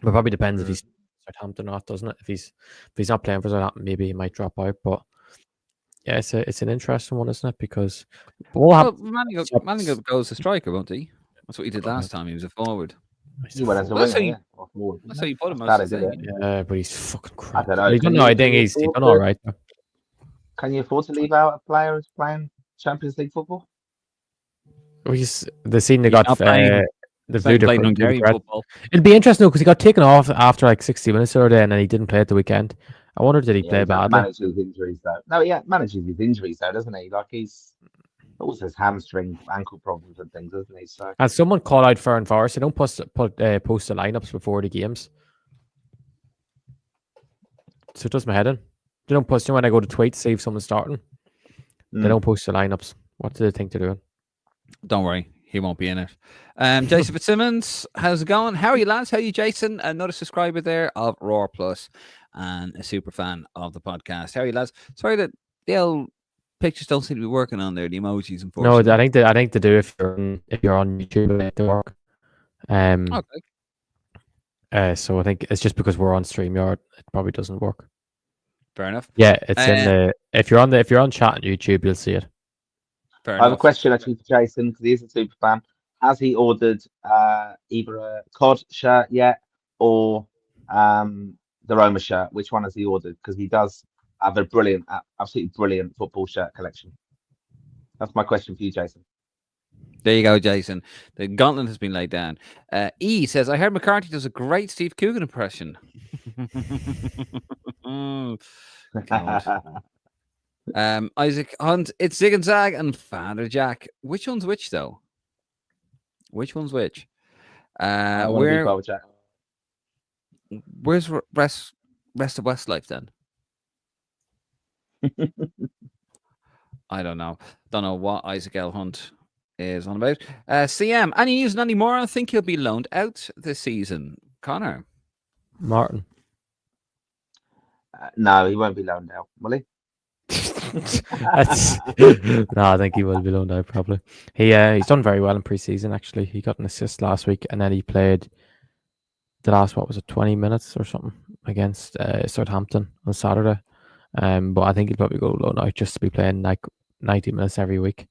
But probably depends if he's Southampton or not, doesn't it? If he's not playing for Southampton, maybe he might drop out. But yeah, it's an interesting one, isn't it? Because Manning goes to striker, won't he? That's what he did last time. He was a forward. He went as a That's winger, That's how you put him. Yeah, but he's fucking crap. I don't know. He's done, I think he's done all right. Can you afford to leave out a player who's playing Champions League football? The scene they got the playing Hungarian football. It'd be interesting though because he got taken off after like 60 minutes the other day, and then he didn't play at the weekend. I wonder did he play badly? Manages his injuries though. No, yeah, manages his injuries though, doesn't he? Like he's also has hamstring, ankle problems and things, doesn't he? So and someone call out Fern Forest. They don't post the lineups before the games, so it does my head in. They don't post. When I go to tweet, see if someone's starting. They don't post the lineups. What do they think they're doing? Don't worry, he won't be in it. Jason Fitzsimmons, how's it going? How are you, lads? How are you, Jason? Another subscriber there of Roar Plus and a super fan of the podcast. How are you, lads? Sorry that the old pictures don't seem to be working on there. The emojis, unfortunately. No, I think they do if you're on YouTube, they work. Okay. So I think it's just because we're on StreamYard, it probably doesn't work. Fair enough. Yeah, it's in the if you're on chat on YouTube, you'll see it. I have a question actually for Jason because he's a super fan. Has he ordered either a COD shirt yet or the Roma shirt? Which one has he ordered? Because he does have a brilliant, absolutely brilliant football shirt collection. That's my question for you, Jason. There you go, Jason. The gauntlet has been laid down. E says, I heard McCarthy does a great Steve Coogan impression. Isaac Hunt, it's Zig and Zag and Father Jack. Which one's which, though? Which one's which? Where's rest of Westlife then? I don't know. Don't know what Isaac L. Hunt is on about. CM, any news anymore? I think he'll be loaned out this season. Connor? Martin? No, he won't be loaned out, will he? No, I think he will be loaned out probably. He's done very well in pre-season actually. He got an assist last week and then he played the last 20 minutes or something against Southampton on Saturday. But I think he'll probably go loan out just to be playing like 90 minutes every week.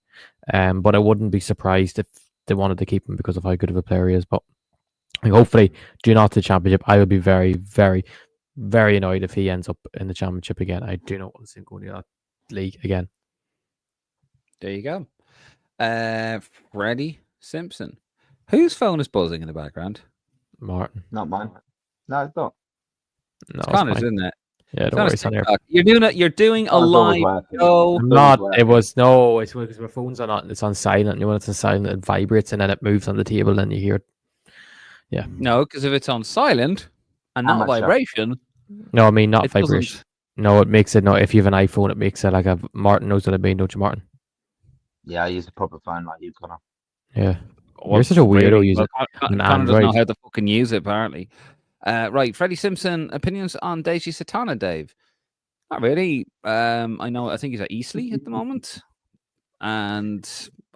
But I wouldn't be surprised if they wanted to keep him because of how good of a player he is. But hopefully, do not the championship. I would be very, very, very annoyed if he ends up in the championship again. I do not want to see him going to that league again. There you go. Freddie Simpson. Whose phone is buzzing in the background? Martin. Not mine. No, it's not. No, it's Connor's, isn't it? Yeah, don't worry, it's on here. You're doing a live show. I'm not. It's because my phone's on. It's on silent. And when it's on silent, it vibrates and then it moves on the table, and you hear it. Yeah. No, because if it's on silent and not vibration. No, I mean not vibration. No, it makes it. No, if you have an iPhone, it makes it like a Martin knows what I mean, don't you, Martin? Yeah, I use a proper phone like you, Connor. Yeah. Well, You're such a weirdo really, using an Connor doesn't know Android. how to fucking use it, apparently. Right, Freddie Simpson, opinions on Deji Satana, Dave? Not really. I think he's at Eastleigh at the moment. And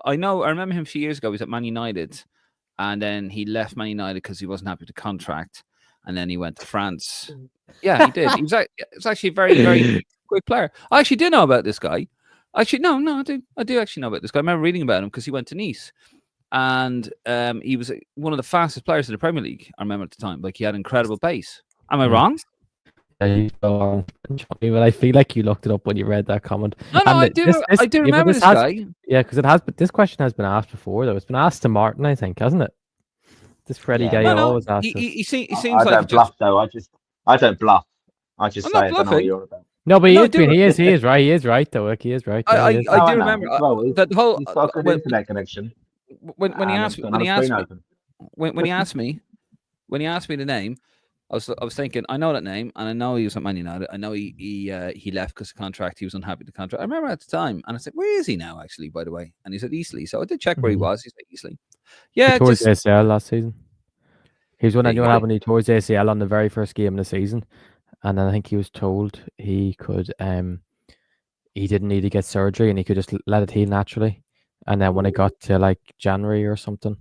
I remember him a few years ago, he was at Man United. And then he left Man United because he wasn't happy with the contract. And then he went to France. Yeah, he did. He was actually a very, very quick player. I actually did know about this guy. Actually, no, I do actually know about this guy. I remember reading about him because he went to Nice. And he was one of the fastest players in the Premier League, I remember at the time. Like, he had incredible pace. Am I wrong? Yeah, you go on. But I feel like you looked it up when you read that comment. No, And I do. I do but remember this has, guy. Yeah, because this question has been asked before, though. It's been asked to Martin, I think, hasn't it? This Freddie Yeah, guy No, always asks us. he seems I like don't he bluff just. though. I don't bluff. I just I'm say not I don't know what bluffing. you're about. No, but No, he is right. He is right, though. Like, he is right. Yeah, he is. I do know. remember Well, that the whole He's got a good internet connection. when he And asked I've got when he another asked screen me open. when he asked me the name, I was thinking, I know that name, and I know he was at Man United. I know he left because of contract. He was unhappy with the contract. I remember at the time, and I said, "Where is he now?" Actually, by the way, and he's at Eastleigh. So I did check where he was. He's at Eastleigh. Yeah, He tore his just ACL last season. He was when there I you know what go. happened. He tore his ACL on the very first game of the season, and then I think he was told he could he didn't need to get surgery and he could just let it heal naturally. And then when it got to like January or something,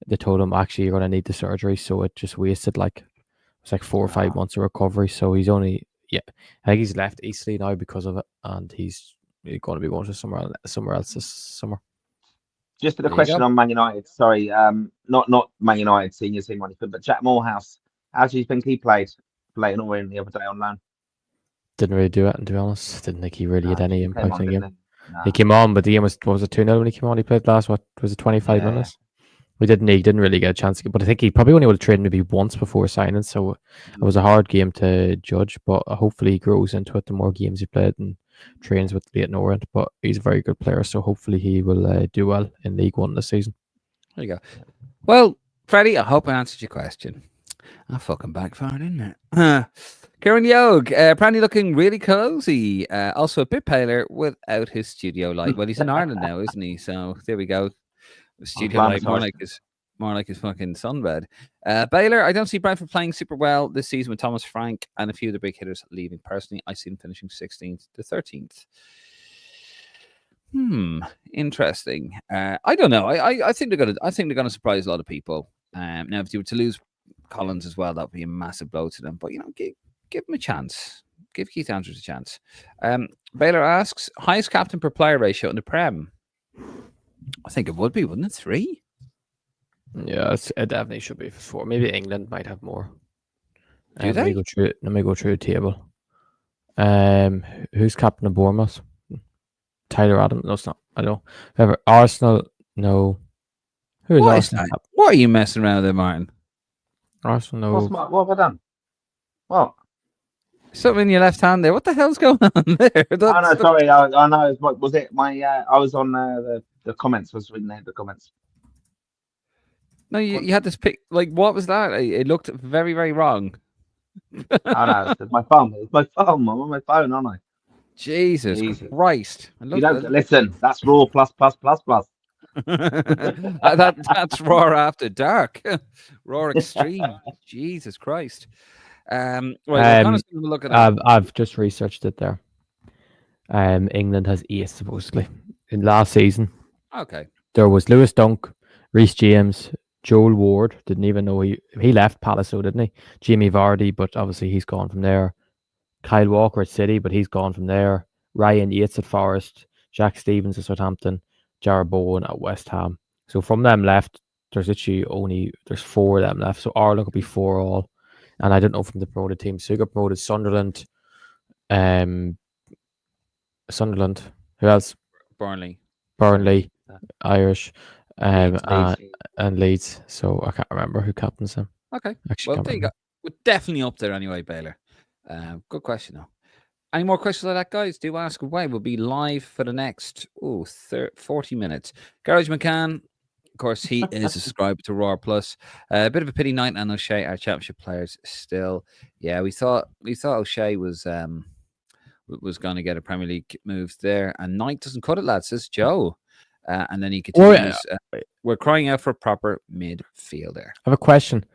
they told him actually you're going to need the surgery. So it just wasted it's like 4 or 5 months of recovery. So he's I think he's left Eastleigh now because of it, and he's going to be going to somewhere else this summer. Just a There you question go. on Man United. Sorry, not Man United senior team or anything, but Jack Morehouse. How do you think he played Leighton Orient the other day on loan? Didn't really do it, and to be honest, didn't think he really had any He came impact on, in the didn't game. he? No. He came on, but the game was it 2-0 when he came on? He played last, what was it, 25 Yeah. minutes? He didn't really get a chance to get, but I think he probably only would have trained maybe once before signing, so it was a hard game to judge, but hopefully he grows into it the more games he played and trains with Leighton Orient. But he's a very good player, so hopefully he will do well in League One this season. There you go. Well, Freddie, I hope I answered your question. I fucking backfired, didn't it? Kieran Yog, apparently looking really cozy. Also a bit paler without his studio light. Well, he's in Ireland now, isn't he? So there we go. The studio light, more like his fucking sunbed. Baylor, I don't see Brentford playing super well this season with Thomas Frank and a few of the big hitters leaving. Personally, I see them finishing 16th to 13th. Interesting. I don't know. I think they're gonna surprise a lot of people. Now, if they were to lose Collins as well, that would be a massive blow to them. But give them a chance. Give Keith Andrews a chance. Baylor asks, highest captain per player ratio in the Prem. I think it would be, wouldn't it? 3? Yeah, it definitely should be 4. Maybe England might have more. Do they? Let me go through the table. Who's captain of Bournemouth? Tyler Adams? No, it's not. I don't know. Whoever. Arsenal? No. Who is What is Arsenal? that? What are you messing around there, Martin? Arsenal? What have I done? What? Something in your left hand there. What the hell's going on there? Oh no, sorry. I know. Was it my? I was on the comments. I was reading the comments. No, you had this pic. Like, what was that? It looked very, very wrong. Oh no, it's my phone. It's my phone. I'm on my phone, aren't I? Jesus Christ! You don't listen. That's Raw plus. That's Raw After Dark. Raw Extreme. Jesus Christ. Right, look at I've just researched it there. England has 8 supposedly in last season. Okay. There was Lewis Dunk, Reece James, Joel Ward. Didn't even know he left Palace, so didn't he? Jamie Vardy, but obviously he's gone from there. Kyle Walker at City, but he's gone from there. Ryan Yates at Forest, Jack Stevens at Southampton, Jared Bowen at West Ham. So from them left, there's 4 of them left. So Ireland could be 4 all. And I don't know from the promoted team. So you got promoted Sunderland. Sunderland. Who else? Burnley, Irish. Leeds. And Leeds. So I can't remember who captains them. Okay. Actually, Well, there you go. We're definitely up there anyway, Baylor. Good question, though. Any more questions like that, guys? Do ask away. We'll be live for the next 40 minutes. Garage McCann, of course, he is a subscriber to Roar Plus. A bit of a pity night, and O'Shea, our championship players, still. Yeah, we thought O'Shea was going to get a Premier League move there, and Knight doesn't cut it, lads. Says Joe. and then he Or, continues. We're crying out for a proper midfielder. I have a question.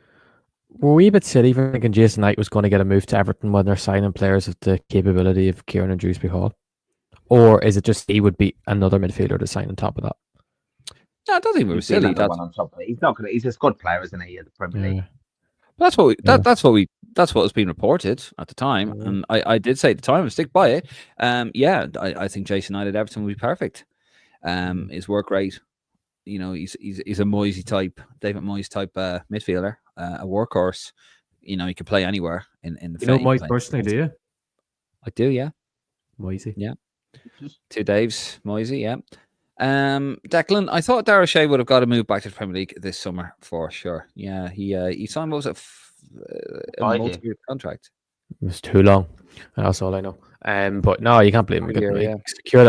Were we a bit silly for thinking Jason Knight was going to get a move to Everton when they're signing players of the capability of Kieran and Dewsbury Hall? Or is it just he would be another midfielder to sign on top of that? No, I don't think we were He's been silly. another one on top of it. He's not gonna. He's a squad player, isn't he? At the Premier League. That's what we, Yeah. that's what was being reported at the time, and I did say at the time, and stick by it. I think Jason Knight at Everton would be perfect. His work rate, he's a Moisey type, David Moyes type midfielder, a workhorse. He could play anywhere in the. You know Moyes personally, do you? I do, yeah. Moisey. Yeah. Two Daves, Moisey, yeah. Declan, I thought Darragh Shea would have got a move back to the Premier League this summer for sure. Yeah, he signed, what was it, a multi-year contract. It was too long. That's all I know. But no, you can't blame him. Yeah.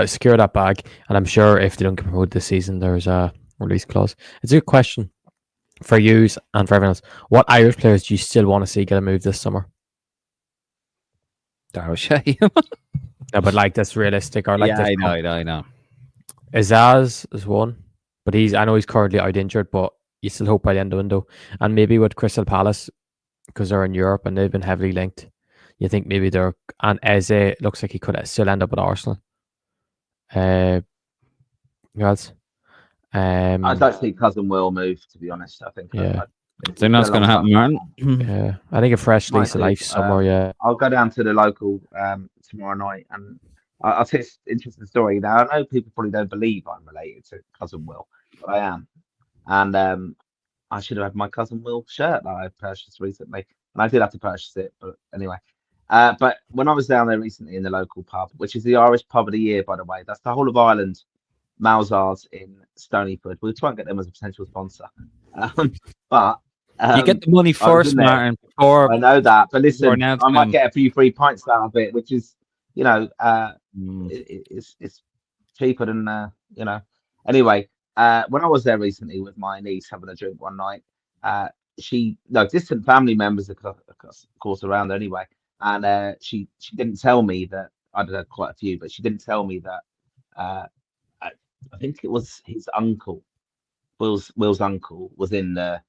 Secure that bag, and I'm sure if they don't get promoted this season, there's a release clause. It's a good question for you and for everyone else. What Irish players do you still want to see get a move this summer? Darragh Shea. No, but like that's realistic, or like yeah, this I know. Izaz is one, but I know he's currently out injured, but you still hope by the end of the window. And maybe with Crystal Palace, because they're in Europe and they've been heavily linked, you think maybe and Eze looks like he could still end up at Arsenal. Who else? I don't think Cousin will move, to be honest. I think. Yeah. I think that's going to happen, Martin. Yeah, I think a fresh lease of life somewhere. Yeah, I'll go down to the local tomorrow night, and I'll tell you an interesting story. Now, I know people probably don't believe I'm related to Cousin Will, but I am. And I should have had my Cousin Will shirt that I purchased recently. And I did have to purchase it, but anyway. But when I was down there recently in the local pub, which is the Irish pub of the year, by the way, that's the whole of Ireland, Malzars in Stonyford. We'll try and get them as a potential sponsor. But you get the money first, Martin. I know that, but listen, I might get a few free pints out of it, which is, it's cheaper than, Anyway, when I was there recently with my niece having a drink one night, distant family members, of course, around there anyway, and she didn't tell me that I'd had quite a few, but she didn't tell me that I think it was his uncle, Will's uncle, was in the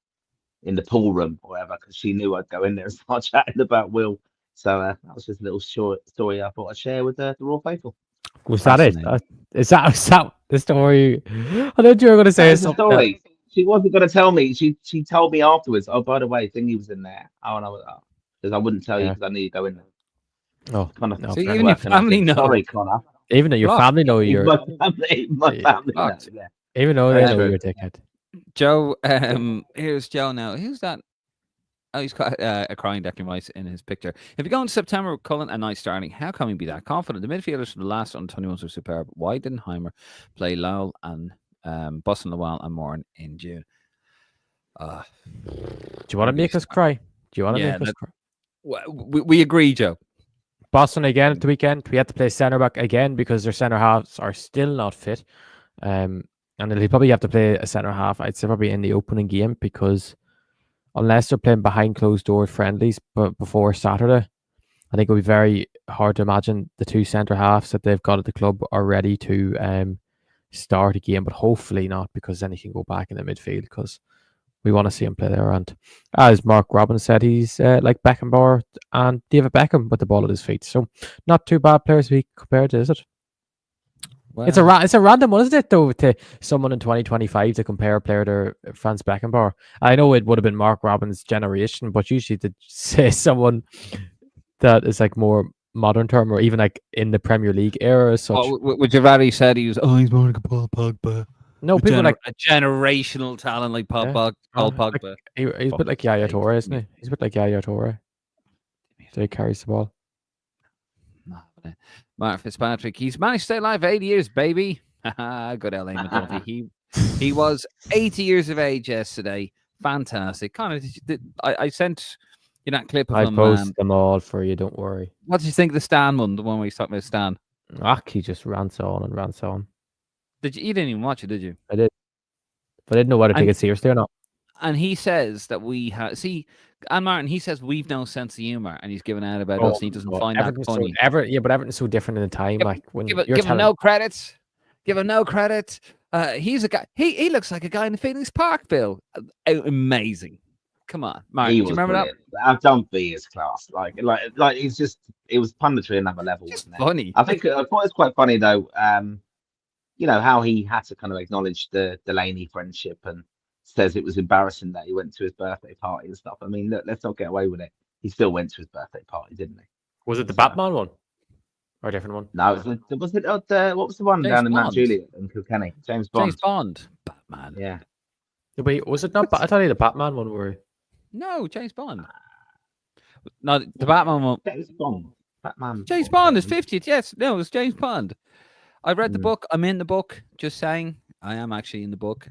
pool room or whatever, because she knew I'd go in there and start chatting about Will. So that was just a little short story I thought I'd share with the Raw faithful. Was that it? Is that the story? I thought you were going to say something. Story. She wasn't going to tell me. She told me afterwards. Oh, by the way, Thingy was in there. Oh, and I was because I wouldn't tell you because I knew you'd go in there. Oh, kind of. no, so even your family know. Sorry, Connor. Even though your family know you're. My family knows, yeah. Even though they know you're a dickhead. Joe, here's Joe now. Who's that? Oh, he's got a crying Declan Rice in his picture. If you go into September with Cullen and Knight starting, how can we be that confident? The midfielders from the last under-21s were superb. Why didn't Heimer play Lowell and Boston Lawal and Moran in June? Do you want to make us cry? Do you want to make us cry? We agree, Joe. Boston again at the weekend. We had to play centre back again because their centre halves are still not fit. And they'll probably have to play a centre half, I'd say, probably in the opening game, because unless they're playing behind closed door friendlies but before Saturday, I think it'll be very hard to imagine the two centre halves that they've got at the club are ready to start a game, but hopefully not, because then he can go back in the midfield, because we want to see him play there. And as Mark Robbins said, he's like Beckenbauer and David Beckham with the ball at his feet. So not too bad players to be compared to, is it? Well, it's a random one, isn't it, though, to someone in 2025 to compare a player to Franz Beckenbauer? I know it would have been Mark Robbins' generation, but usually to say someone that is like more modern term, or even like in the Premier League era as such. Would you rather he said he's more like a Paul Pogba? No, people like a generational talent like Paul Pogba. Like, he's a bit like Yaya Toure, isn't he? He's a bit like Yaya Toure. So he carries the ball. Mark Fitzpatrick, he's managed to stay alive for 80 years, baby. Good LA McDuffie. He was 80 years of age yesterday. Fantastic. I sent you that clip of him. I post them all for you, don't worry. What did you think of the Stan one, the one where he's talking about Stan? He just rants on and rants on. You didn't even watch it, did you? I did. But I didn't know whether to take it seriously or not. And he says that we have... See, and Martin, he says we've no sense of humour, and he's giving out about us, and he doesn't find that funny. But everything's so different in the time. Like when give him no credit. Give him no credit. He's a guy. He looks like a guy in the Phoenix Park, Bill. Amazing. Come on, Martin. He Do you was remember brilliant. I've done his class. Like it's just it was punditry another level, that? Just wasn't it? funny. I think I thought it's quite funny though. You know how he had to kind of acknowledge the Delaney friendship and says it was embarrassing that he went to his birthday party and stuff. I mean, look, let's not get away with it. He still went to his birthday party, didn't he? Was it the So- Batman one or a different one? No, was it what was the one James down in Mount Bond. Juliet and Kilkenny? James Bond. James Bond, Batman. Yeah. Wait, was it not? I thought the Batman one were. No, James Bond. No, the Batman one. James Bond. Batman. James Bond is 50th. Yes, no, it was James Bond. I read the Hmm. book. I'm in the book. Just saying, I am actually in the book.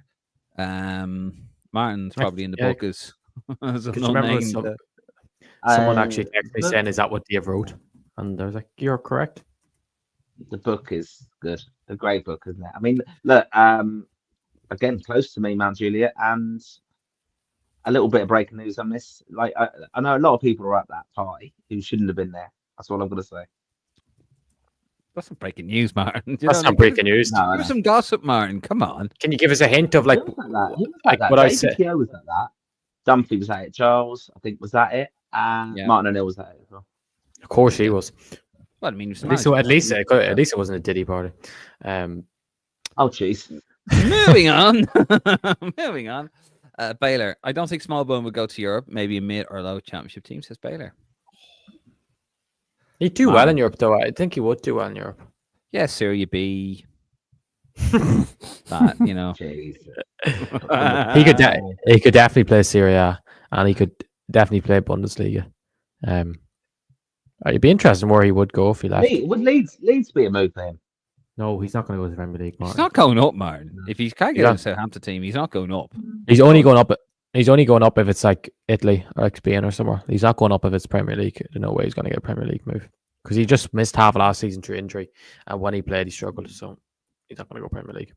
Martin's probably in the Yeah. book as an Because remember unnamed. someone actually texted me the- saying, "Is that what Dave wrote?" And I was like, "You're correct." The book is good. A great book, isn't it? I mean, look, again, close to me, Mount Juliet, and a little bit of breaking news on this. Like, I know a lot of people are at that party who shouldn't have been there. That's all I'm going to say. That's some breaking news, Martin. You That's know, not breaking news. No, I Give us know. some gossip, Martin. Come on. Can you give us a hint of like, Who was at that? Who was at like that? what I David said? Keogh was at that. Dunphy was at it. Charles, I think, was at it. And Yeah. Martin O'Neill was at it as well. Of course, he was. Well, I mean, it was At least it wasn't a Diddy party. Oh, jeez. Moving on. Moving on. Baylor. I don't think Smallbone would go to Europe. Maybe a mid or low championship team, says Baylor. He'd do well in Europe, though. I think he would do well in Europe. Yeah, Serie B. That, you know. Jeez. He could definitely play Serie A, and he could definitely play Bundesliga. It'd be interesting where he would go if he left. Would Leeds be a move for him? No, he's not going to go to the Premier League. He's Martin. not going up, Martin. If he can't get Yeah. a Southampton team, he's not going up. He's only going up. He's only going up if it's like Italy or like Spain or somewhere. He's not going up if it's Premier League. There's no way he's going to get a Premier League move because he just missed half of last season through injury, and when he played, he struggled. So he's not going to go Premier League.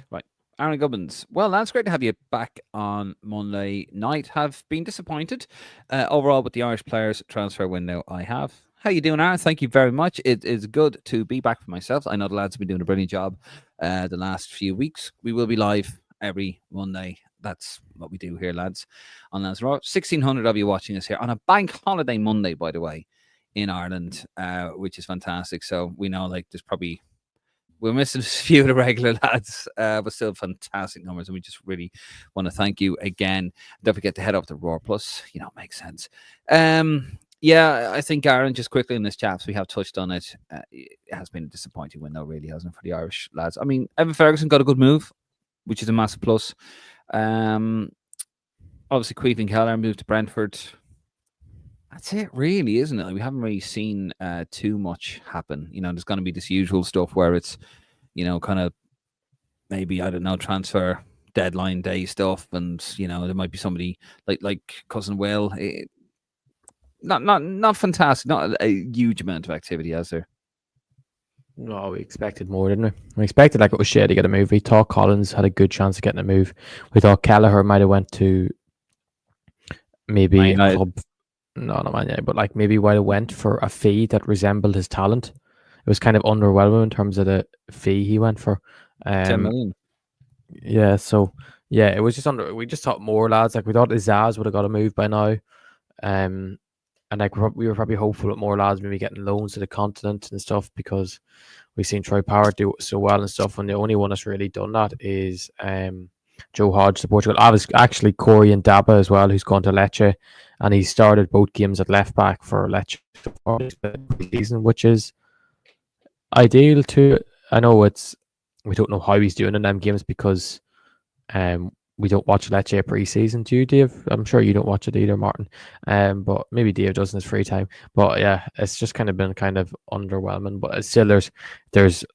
Right. Aaron Gubbins. Well, that's great to have you back on Monday night. Have been disappointed overall with the Irish players transfer window I have. How you doing, Aaron? Thank you very much. It is good to be back for myself. I know the lads have been doing a brilliant job the last few weeks. We will be live every Monday. That's what we do here, lads, on Lansdowne Road. 1,600 of you watching us here on a bank holiday Monday, by the way, in Ireland, which is fantastic. So we know like there's probably we're missing a few of the regular lads, but still fantastic numbers. And we just really want to thank you again. Don't forget to head up to Roar Plus. You know, it makes sense. Yeah, I think, Aaron, just quickly in this chaps, we have touched on it. It has been a disappointing window, really, hasn't it, for the Irish lads? I mean, Evan Ferguson got a good move, which is a massive plus. Obviously, Queefing Keller moved to Brentford. That's it, really, isn't it? We haven't really seen too much happen. You know, there's going to be this usual stuff where it's, you know, kind of maybe, I don't know, transfer deadline day stuff, and you know, there might be somebody like Cousin Will. Not fantastic. Not a huge amount of activity, as there. No, we expected more, didn't we? We expected like it was shit to get a move. We thought Collins had a good chance of getting a move. We thought Kelleher might have went to maybe a club. No, not Man United, but like maybe might have went for a fee that resembled his talent. It was kind of underwhelming in terms of the fee he went for. 10 million. Yeah, so yeah, it was just we just thought more lads. Like we thought Izaz would have got a move by now. And like we were probably hopeful that more lads maybe getting loans to the continent and stuff because we've seen Troy Power do it so well and stuff. And the only one that's really done that is Joe Hodge to Portugal. I was actually Corey and Daba as well, who's gone to Lecce, and he started both games at left back for Lecce for the season, which is ideal too. I know we don't know how he's doing in them games because we don't watch Lecce pre-season. Do you, Dave? I'm sure you don't watch it either, Martin. But maybe Dave does in his free time. But yeah, it's just kind of been kind of underwhelming. But still, there's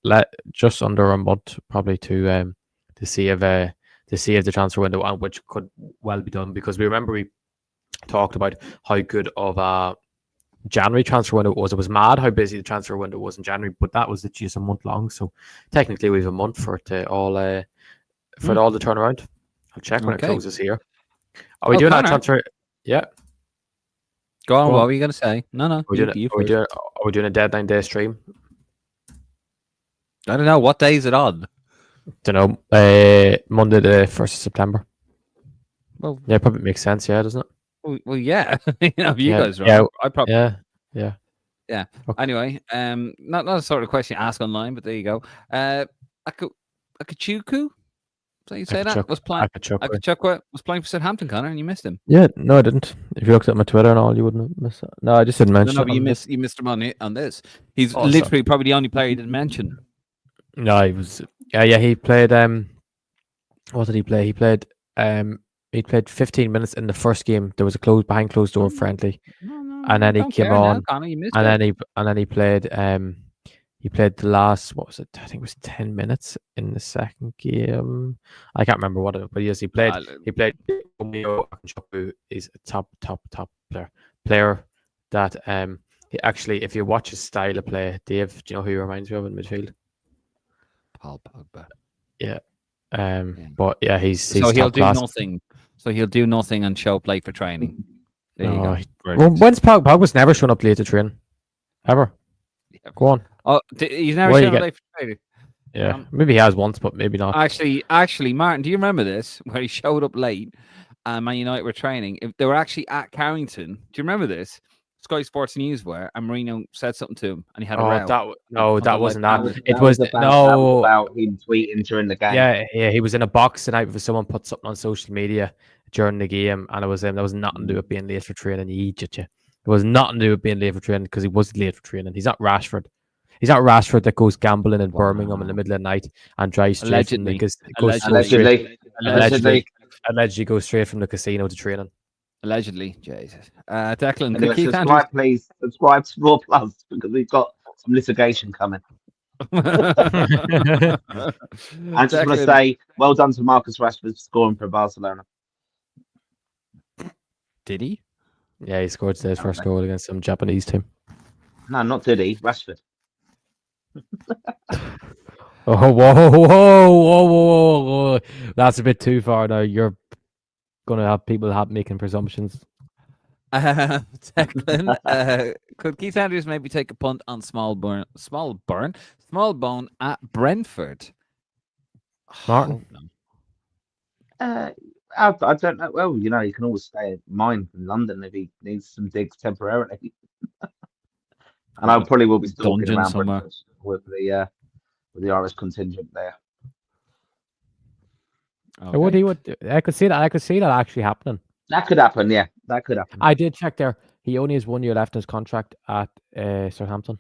just under a month probably to see if the transfer window, and which could well be done because we remember we talked about how good of a January transfer window it was. It was mad how busy the transfer window was in January, but that was just a month long. So technically, we have a month for it to all for it all to turn around. I'll check when it closes here. Are we doing that transfer? Yeah. Go on. What were you going to say? No. Are we doing a deadline day stream? I don't know. What day is it on? Don't know. Monday the 1st of September. Well, Yeah, probably makes sense. Yeah, doesn't it? well, yeah. If you Yeah, guys are yeah, wrong, I probably. yeah. Yeah. Okay. Anyway, not a sort of question you ask online, but there you go. Akachuku, so you say that was playing. Akachukwu. Akachukwu was playing for Southampton, Connor, and you missed him. Yeah, no, I didn't. If you looked at my Twitter and all, you wouldn't have missed it. No, I just didn't mention No, it. but you missed him on this. He's Oh, literally probably the only player you didn't mention. No, he was. Yeah, he played. What did he play? He played 15 minutes in the first game. There was a behind closed door friendly, and then he don't came care now, on, Connor, you missed and it. then he played. He played the last. What was it? I think it was 10 minutes in the second game. I can't remember what it. But yes, he played. He played. Romeo Akachukwu is a top player. That he actually, if you watch his style of play, Dave, do you know who he reminds me of in midfield? Paul Pogba. Yeah. But yeah, he's So he'll top do class. nothing. So he'll do nothing and show play for training. There you No, go. well, when's Pogba's never shown up late to train? Ever? Yeah. Go on. Oh, he's never Where you shown get- play for training. Yeah, maybe he has once, but maybe not. Actually, Martin, do you remember this? Where he showed up late and Man United were training. If they were actually at Carrington. Do you remember this? Sky Sports News were, and Marino said something to him, and he had a row. That wasn't that. That was about him tweeting during the game. Yeah, he was in a box tonight before someone put something on social media during the game, and it was him. There was nothing to do with being late for training. You idiot, you. There was nothing to do with being late for training because he was late for training. He's not Rashford. He's not Rashford that goes gambling in Birmingham in the middle of the night and drives straight from the allegedly goes straight from the casino to training. Allegedly, Jesus. Declan, Anyway, Keith subscribe, please. Subscribe to Raw Plus because we've got some litigation coming. Andrews. I just want to say, well done to Marcus Rashford for scoring for Barcelona. Did he? Yeah, he scored his first goal against some Japanese team. No, not did he? Rashford. Oh, whoa. That's a bit too far now. You're going to have people making presumptions. Declan, could Keith Andrews maybe take a punt on Smallbone at Brentford? Martin? I don't know. Well, you know, you can always stay at mine in London if he needs some digs temporarily. And I probably will be stalking Dungeon around somewhere. Brentford with the Irish contingent there. Okay. I could see that. I could see that actually happening. That could happen. Yeah, that could happen. I did check there. He only has 1 year left in his contract at Southampton.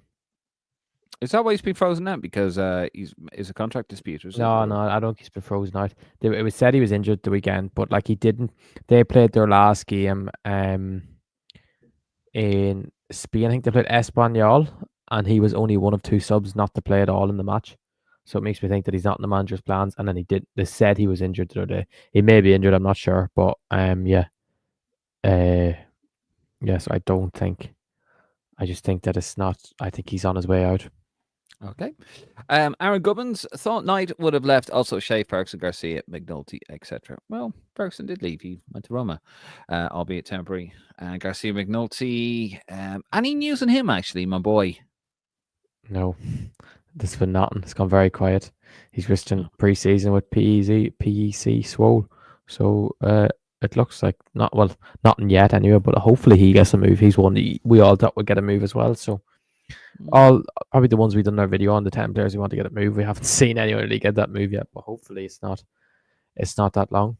Is that why he's been frozen out? Because is a contract dispute? No, I don't think he's been frozen out. It was said he was injured the weekend, but like he didn't. They played their last game in Spain. I think they played Espanyol, and he was only one of two subs not to play at all in the match. So it makes me think that he's not in the manager's plans. And then he did. They said he was injured the other day. He may be injured. I'm not sure, but yeah. Yes, I don't think. I just think that it's not. I think he's on his way out. Okay. Aaron Gubbins thought Knight would have left. Also, Shea, Ferguson, Garcia, McNulty, etc. Well, Ferguson did leave. He went to Roma, albeit temporary. Garcia, McNulty. Any news on him, actually, my boy? No, there's been nothing. It's gone very quiet. He's risking pre-season with PEC Swole. So it looks like nothing yet anyway. But hopefully he gets a move. He's one we all thought would get a move as well. So. All probably the ones we've done our video on, the 10 players who want to get a move. We haven't seen anyone really get that move yet, but hopefully it's not that long.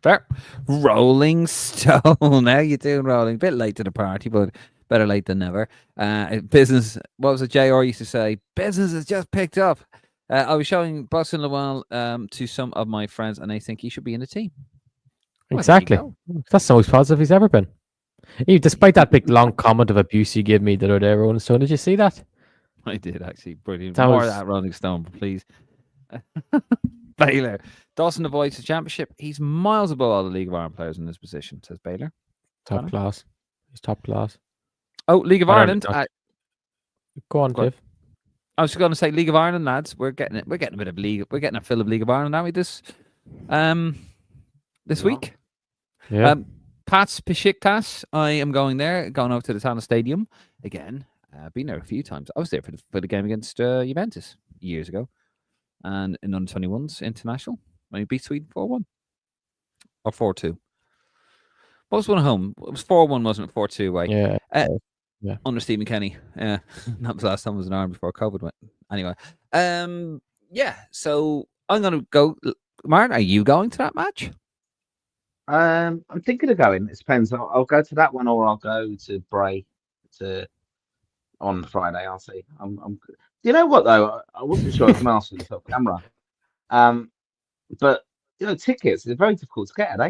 Fair. Rolling Stone. How you doing, Rolling? Bit late to the party, but better late than never. Business. What was it JR used to say? Business has just picked up. I was showing Boston Lowell to some of my friends, and they think he should be in the team. Exactly. That's the most positive he's ever been. Despite that big long comment of abuse you gave me the other day, Rolling Stone, did you see that? I did, actually. Brilliant. That More was- of that, Rolling Stone, please. Baylor. Dawson avoids the championship. He's miles above all the League of Ireland players in this position, says Baylor. Top class. He's top class. Oh, League of I Ireland. don't- Go on, Go on. Dave. I was going to say League of Ireland, lads. We're getting it. We're getting a bit of league. We're getting a fill of League of Ireland, aren't we? This week. Yeah. Pat's Besiktas. I am going there. Going over to the Tana Stadium again. Been there a few times. I was there for the game against Juventus years ago. and in under 21s international when he beat Sweden 4-1 or 4-2. What was one at home? It was 4-1, wasn't it? 4-2 away. Yeah. Under Stephen Kenny. Yeah, that was last time. It was an hour before COVID went. Anyway, yeah. So I'm gonna go. Martin, are you going to that match? I'm thinking of going. It depends. I'll go to that one, or I'll go to Bray on Friday. I'll see. You know what though? I wasn't sure I was going to ask for this off camera. But tickets are very difficult to get, are they?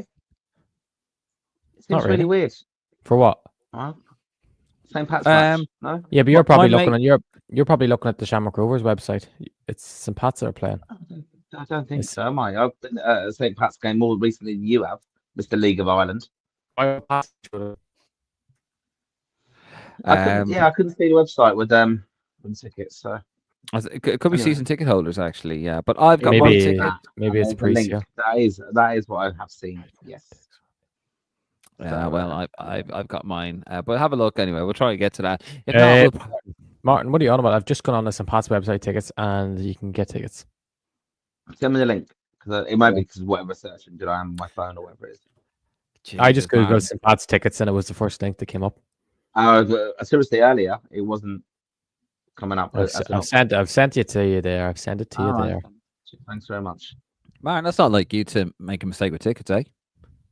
It seems really weird. For what? St. Pat's match. No. Yeah, but you're probably looking you're probably looking at the Shamrock Rovers website. It's St. Pat's that are playing. I don't think so. Am I? I've been at a St. Pat's game more recently than you have, Mr. League of Ireland. I couldn't see the website with tickets. So it could be season ticket holders actually. Yeah, but I've got one ticket. Maybe it's pre-sale. That is what I have seen. Yes. Well, I've got mine, but have a look anyway. We'll try to get to that. If not, Martin, what are you on about? I've just gone on the St. Pat's website tickets, and you can get tickets. Send me the link because it might be because whatever search engine I am on my phone or whatever it is. Jesus, I just googled St. Pat's tickets, and it was the first link that came up. Seriously, earlier it wasn't coming up. I've sent it to you there. I've sent it to you there. Thanks very much, Martin. That's not like you to make a mistake with tickets, eh?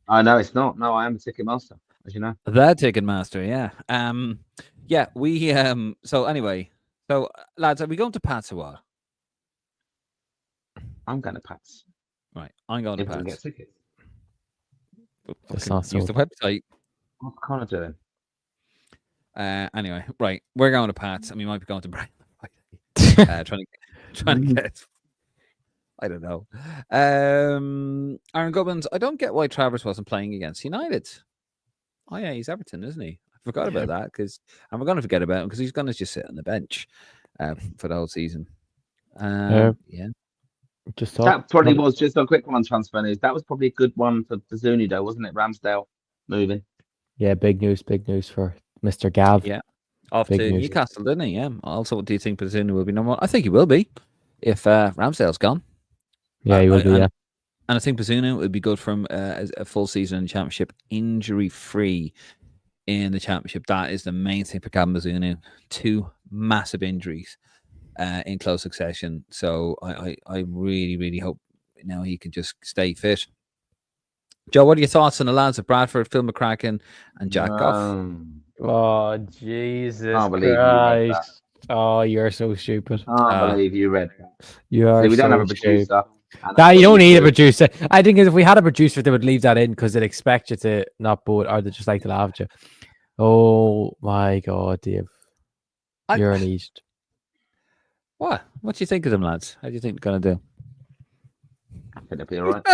No, it's not. No, I am a ticket master, as you know. The ticket master, yeah. Yeah, we so anyway, lads, are we going to Pat's or what? I'm going to Pat's. Right, I'm going to Pat's. Get tickets. Use the website. What's Connor doing? Anyway, right, we're going to Pat's, and we might be going to Brian. Trying to get. I don't know. Aaron Gubbins, I don't get why Travers wasn't playing against United. Oh yeah, he's Everton, isn't he? I forgot about that and we're going to forget about him because he's going to just sit on the bench for the whole season. Yeah. Just that probably was just a quick one on transfer news. That was probably a good one for Zuni, though, wasn't it? Ramsdale moving. Yeah, big news for Mr. Gav. Yeah, off to Newcastle, didn't he? Yeah. Also, do you think Zuni will be number one? I think he will be if Ramsdale's gone. Yeah, he will be. Yeah, and I think Bazunu would be good from a full season in the Championship, injury-free in the Championship. That is the main thing for Gavin Bazunu. 2 massive injuries in close succession. So I really, really hope he can just stay fit. Joe, what are your thoughts on the lads of Bradford, Phil McCracken and Jack Goff? Oh, Jesus Christ. Oh, you're so stupid. I can't believe you read that. You are. We don't have a producer. You don't need a producer. I think if we had a producer, they would leave that in because they'd expect you to not boot or they just like to laugh at you. Oh my God, Dave. You're an East. What do you think of them, lads? How do you think they're going to do? I think they'll be all right.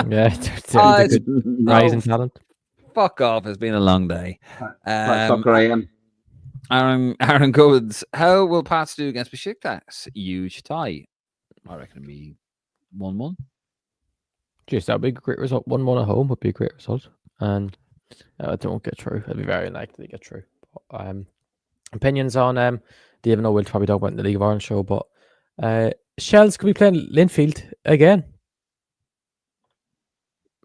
Yeah, they're good rising talent. Fuck off. It's been a long day. Soccer AM. Aaron Goodwins, how will Pats do against Besiktas? Huge tie. I reckon it'll be 1-1. Just that would be a great result. 1-1 at home would be a great result. And don't get through. It'd be very likely to get through. Opinions on do you even know we'll probably talk about in the League of Ireland show, but Shells could be playing Linfield again.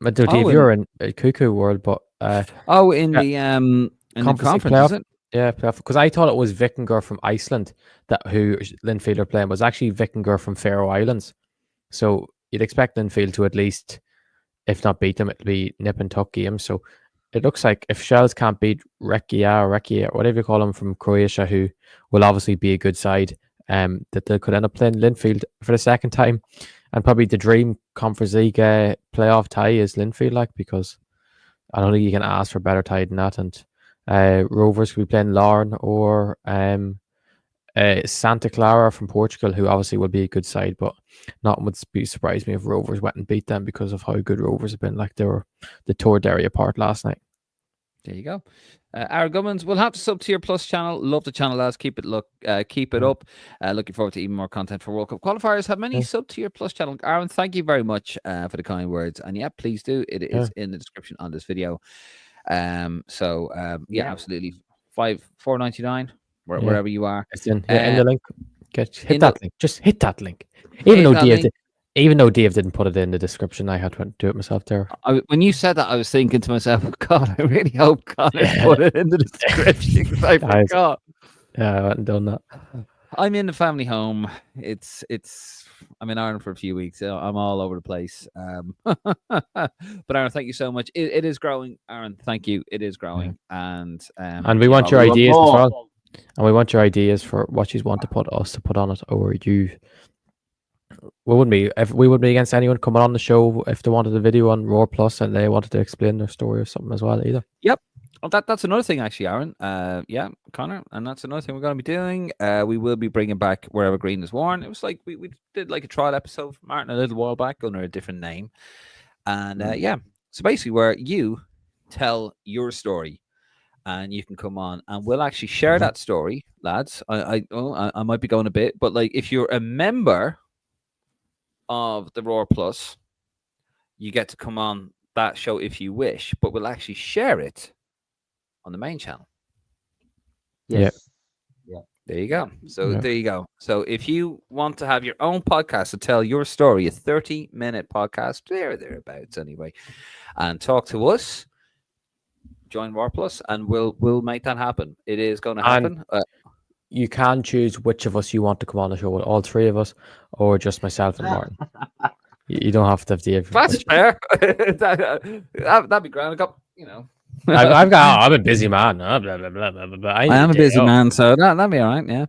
I don't know if you're in a cuckoo world, but in the conference, playoff, is it? Yeah, because I thought it was Vikingur from Iceland who Linfield are playing, but it was actually Vikingur from Faroe Islands. So you'd expect Linfield to at least, if not beat them, it'll be nip and tuck games. So it looks like if Shells can't beat Rekia, whatever you call them from Croatia, who will obviously be a good side, that they could end up playing Linfield for the second time. And probably the dream Conference League playoff tie is Linfield, because I don't think you can ask for a better tie than that. And Rovers could be playing Larne or Santa Clara from Portugal, who obviously will be a good side, but not would surprise me if Rovers went and beat them because of how good Rovers have been. They tore Derry apart last night. There you go. Our Gummins, we'll have to sub to your Plus channel. Love the channel, lads. Keep it up. Looking forward to even more content for World Cup qualifiers. Have many sub to your Plus channel. Aaron, thank you very much for the kind words. And yeah, please do. It is in the description on this video. Absolutely. $4.99 wherever you are. It's in the link. Hit that link. Just hit that link. Even though Dave didn't put it in the description, I had to do it myself there. When you said that, I was thinking to myself, God, I really hope Connor put it in the description because I forgot. Yeah, I hadn't done that. I'm in the family home. I'm in Ireland for a few weeks. I'm all over the place. But Aaron, thank you so much. It is growing. Aaron, thank you. It is growing, and we want your ideas as well. And we want your ideas for what you want to put on it, or you. We wouldn't be against anyone coming on the show if they wanted a video on Roar Plus and they wanted to explain their story or something as well either. Yep. Well, that's another thing actually, Aaron. Yeah, Connor, and that's another thing we're going to be doing. We will be bringing back Wherever Green is Worn. It was like we did like a trial episode for Martin a little while back under a different name, and so basically where you tell your story, and you can come on and we'll actually share that story, lads. I might be going a bit, but like if you're a member of the Roar Plus, you get to come on that show if you wish, but we'll actually share it on the main channel. Yes. Yeah. There you go. So there you go. So if you want to have your own podcast to tell your story, a 30-minute podcast, thereabouts anyway, and talk to us, join War Plus, and we'll make that happen. It is going to happen. You can choose which of us you want to come on the show, with all three of us, or just myself and Martin. You don't have to have the. That's fair. That'd be grand. I got, I'm a busy man. I am a busy man, so that'd be all right. Yeah,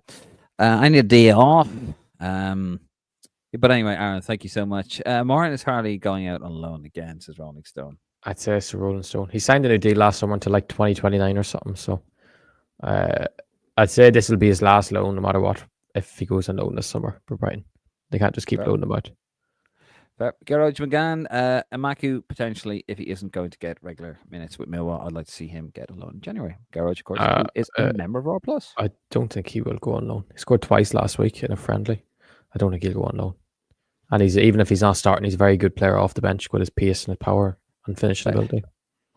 I need a day off. But anyway, Aaron, thank you so much. Martin is hardly going out on loan again, says Rolling Stone. I'd say it's a Rolling Stone. He signed a new deal last summer until like 2029 or something. So, I'd say this will be his last loan, no matter what. If he goes on loan this summer for Brighton, they can't just keep loaning him out. Gerard McGann, Amaku potentially, if he isn't going to get regular minutes with Millwall, I'd like to see him get a loan in January. Garage, of course, is a member of Raw Plus. I don't think he will go on loan. He scored twice last week in a friendly. I don't think he'll go on loan. And even if he's not starting, he's a very good player off the bench with his pace and his power and finishing ability.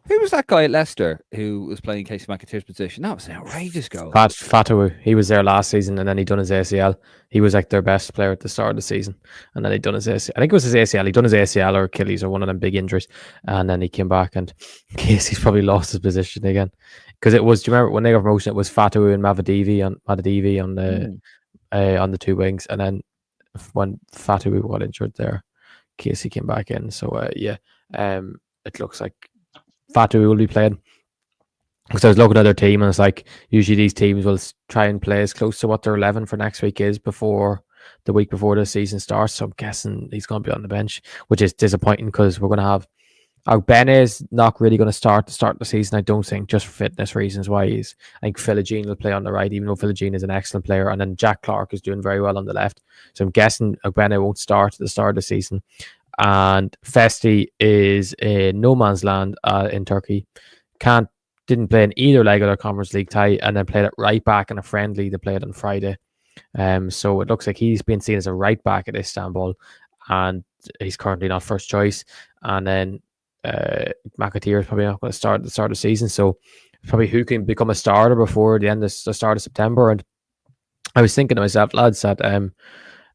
Who was that guy at Leicester who was playing Casey McAteer's position? That was an outrageous goal. Fatawu. He was there last season and then he done his ACL. He was like their best player at the start of the season. And then he done his ACL. I think it was his ACL. He done his ACL or Achilles or one of them big injuries. And then he came back and Casey's probably lost his position again. Because it was, do you remember when they got promotion, it was Fatawu and Madidivi on the two wings. And then when Fatawu got injured there, Casey came back in. So it looks like Fatawu will be playing, because I was looking at their team and it's like usually these teams will try and play as close to what their 11 for next week is before the week before the season starts. So I'm guessing he's going to be on the bench, which is disappointing because we're going to have Bene is not really going to start the season, I don't think, just for fitness reasons. I think Philogene will play on the right, even though Philogene is an excellent player, and then Jack Clark is doing very well on the left. So I'm guessing Bene won't start at the start of the season. And Festi is in no man's land in Turkey. Didn't play in either leg of their Conference League tie, and then played it right back in a friendly they played on Friday. So it looks like he's been seen as a right back at Istanbul, and he's currently not first choice. And then McAteer is probably not going to start at the start of the season, so probably who can become a starter before the start of September. And I was thinking to myself, lads, that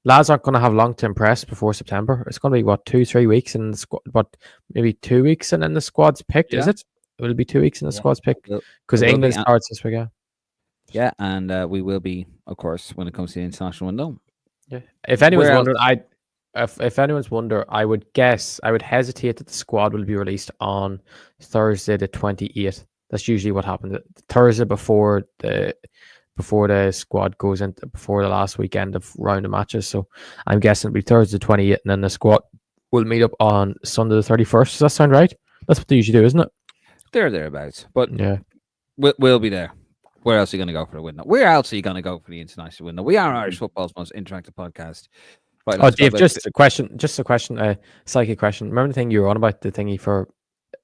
lads aren't going to have long to impress before September. It's going to be 2-3 weeks, and maybe 2 weeks, and then the squad's picked. Is it? Will it be 2 weeks and the squad's picked? Because England starts this week. Yeah, and we will be, of course, when it comes to the international window. Yeah. If anyone's wondering, if anyone's wondering, I would hesitate that the squad will be released on Thursday the 28th. That's usually what happens. Thursday before the squad goes into before the last weekend of round of matches. So I'm guessing it'll be Thursday the 28th, and then the squad will meet up on Sunday the 31st. Does that sound right? That's what they usually do, isn't it? Thereabouts. But yeah, we'll be there. Where else are you going to go for the window? Where else are you going to go for the international window? We are Irish football's most interactive podcast. Right, Dave, just a question, psychic question. Remember the thing you were on about, the thingy for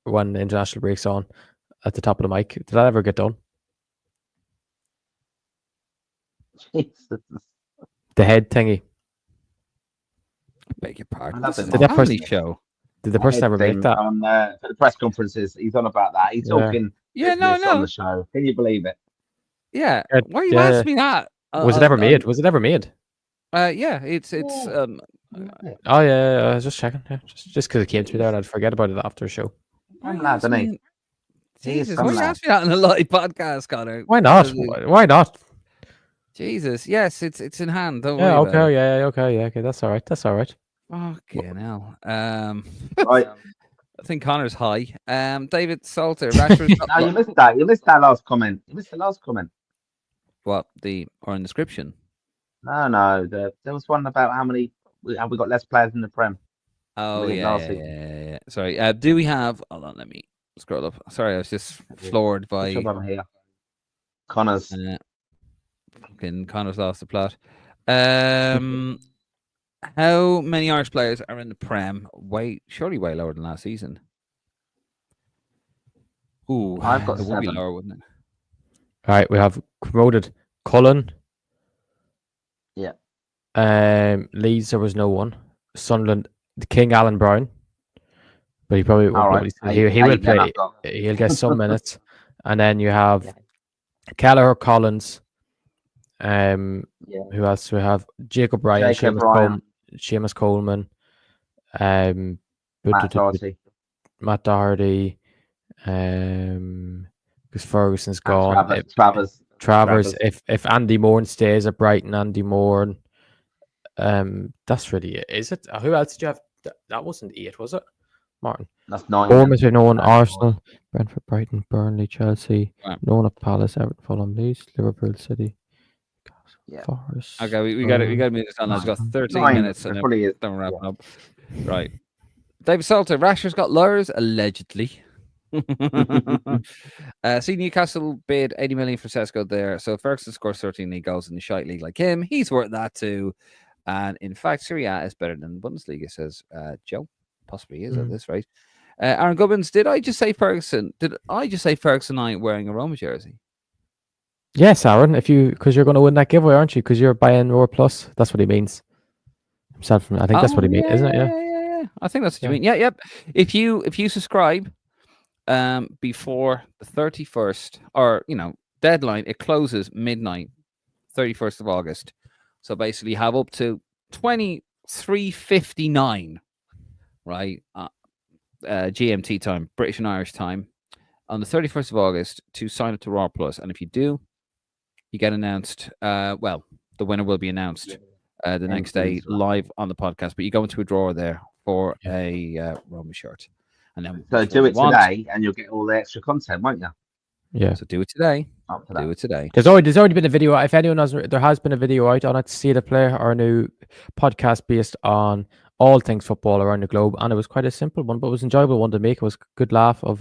when the international breaks on at the top of the mic? Did that ever get done? Jesus. The head thingy. Beg your pardon. Did that person show? Did the person ever make that? On for the press conferences, he's on about that. He's talking on the show. Can you believe it? Yeah. Why are you asking me that? Was it ever made? Was it ever made? Yeah, it's Yeah. Oh yeah, I was just checking. Yeah, just because it came to me there, and I'd forget about it after the show. Fun Why lad, ask isn't he? me- He is Jesus, fun why you lad. ask me that on a live podcast, Connor? Why not? Why not? Jesus, yes, it's in hand. Don't Yeah. worry about Okay. it. Yeah. Okay. Yeah. Okay. That's all right. That's all right. Fucking hell. Right. I think Connor's high. David Salter, Rashford's got No, you missed that. You missed that last comment. You missed the last comment. what or in description? No. There was one about how many have we got less players in the Prem. Oh We did last season. yeah. Sorry. Do we have? Hold on, let me scroll up. Sorry, I was just floored by Which one here? Connors. fucking Connor's lost the plot. How many Irish players are in the Prem? Surely way lower than last season. Ooh, I've got it would be 7. lower, wouldn't it? All right. We have promoted Cullen. Yeah. Leeds, there was no one. Sunderland, the King Alan Brown, but he probably All right. he will Eight then play. I've got. He'll get some minutes, and then you have Yeah. Kelleher, Collins. Yeah. Who else do we have? Jacob Ryan, Jacob Ryan. Seamus Coleman, Matt Doherty. Matt Doherty, because Ferguson's And gone. Travers. If Andy Moore stays at Brighton, Andy Moore. That's really it, is it? Who else did you have? That wasn't 8, was it, Martin? That's 9. Bournemouth, no one. No. Arsenal, Brentford, Brighton, Burnley, Chelsea, Right. no one at Palace, Everton, Fulham, Leeds, Liverpool, City, Yeah. Forest. Okay, we got to move this on. I've got 13 9. minutes, and There probably is. then we're wrapping up. Right. David Salter, Rashford's got lures, allegedly. See, Newcastle bid 80 million for Sesko there. So Ferguson scores 13 league goals in the shite league like him. He's worth that too. And in fact, Serie A is better than Bundesliga, says Joe. Possibly is at this rate. Aaron Gubbins, did I just say Ferguson? Did I just say Ferguson I wearing a Roma jersey? Yes, Aaron, because you're going to win that giveaway, aren't you? Because you're buying Roar Plus. That's what he means. Himself, I think that's what he means, isn't it? Yeah. I think that's what you mean. Yeah, yep. If you subscribe before the 31st, or deadline, it closes midnight, 31st of August. So basically, you have up to 23:59, right? GMT time, British and Irish time, on the 31st of August to sign up to Raw Plus. And if you do, you get announced. The winner will be announced the next day live on the podcast. But you go into a drawer there for a Roma shirt, and then So do it today, and you'll get all the extra content, won't you? Yeah. So do it today. Up to that. Do it today. There's already been a video. If anyone has, there has been a video out on it. See the Player, our new podcast based on all things football around the globe, and it was quite a simple one, but it was an enjoyable one to make. It was a good laugh of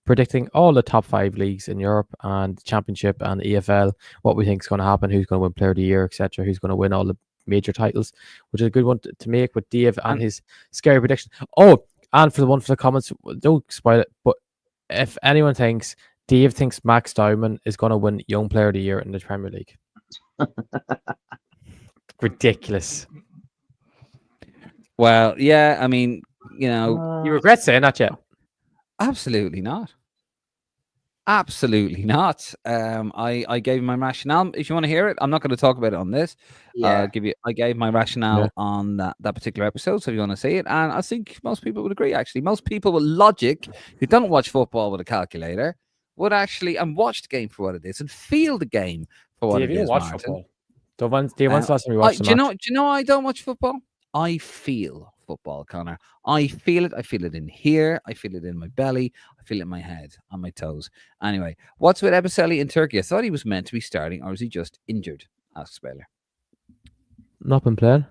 predicting all the top 5 leagues in Europe and the Championship and the EFL, what we think is going to happen, who's going to win Player of the Year, etc., who's going to win all the major titles, which is a good one to make with Dave and his scary prediction. Oh, and for the comments, don't spoil it, but if anyone thinks Dave thinks Max Diamond is going to win Young Player of the Year in the Premier League. Ridiculous. Well, yeah, I mean, you regret saying that yet? Absolutely not. Absolutely not. I gave my rationale. If you want to hear it, I'm not going to talk about it on this. Yeah. I gave my rationale on that particular episode. So if you want to see it, and I think most people would agree. Actually, most people with logic who don't watch football with a calculator would actually watch the game for what it is and feel the game for what it is. Watch football? Do you want last time you watched do you know I don't watch football? I feel football, Connor. I feel it. I feel it in here. I feel it in my belly. I feel it in my head, on my toes. Anyway, what's with Ebeselli in Turkey? I thought he was meant to be starting, or is he just injured? Asks Baylor. Not been playing.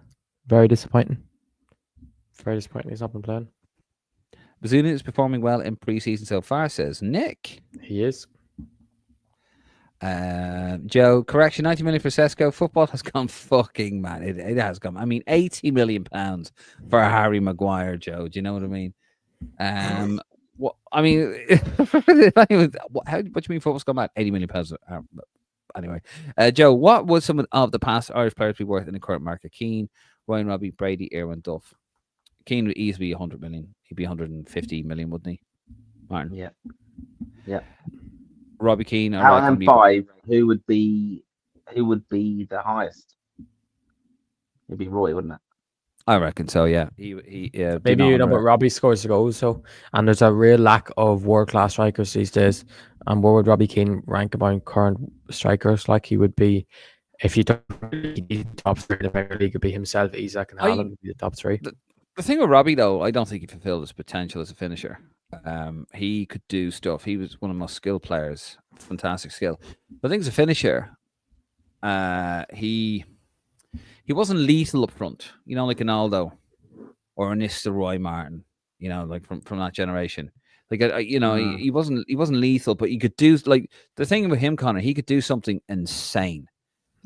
Very disappointing. Very disappointing. He's not been playing. Bazuna is performing well in pre-season so far, says Nick. He is. Joe, correction, 90 million for Sesko. Football has gone fucking mad. It has gone. I mean, 80 million pounds for Harry Maguire, Joe. Do you know what I mean? What I mean, what do you mean football's gone mad? 80 million pounds. Anyway, Joe, what would some of the past Irish players be worth in the current market? Keane, Ryan Robbie, Brady, Irwin, Duff. Keane would easily be 100 million. He'd be 150 million, wouldn't he? Martin? Yeah. Robbie Keane. Out of 5, who would be the highest? It'd be Roy, wouldn't it? I reckon so. Yeah, he Maybe you know, but Robbie scores the goals, so and there's a real lack of world class strikers these days. And where would Robbie Keane rank among current strikers? Like he would be, if you top 3 in the Premier League, would be himself, Isak, and Haaland would be the top 3. The thing with Robbie, though, I don't think he fulfilled his potential as a finisher. He could do stuff. He was one of the most skilled players, fantastic skill. But I think as a finisher, he wasn't lethal up front. You know, like an Aldo or an Roy Martin. You know, like from that generation. Like you know, he wasn't lethal, but he could do like the thing with him, Connor. He could do something insane.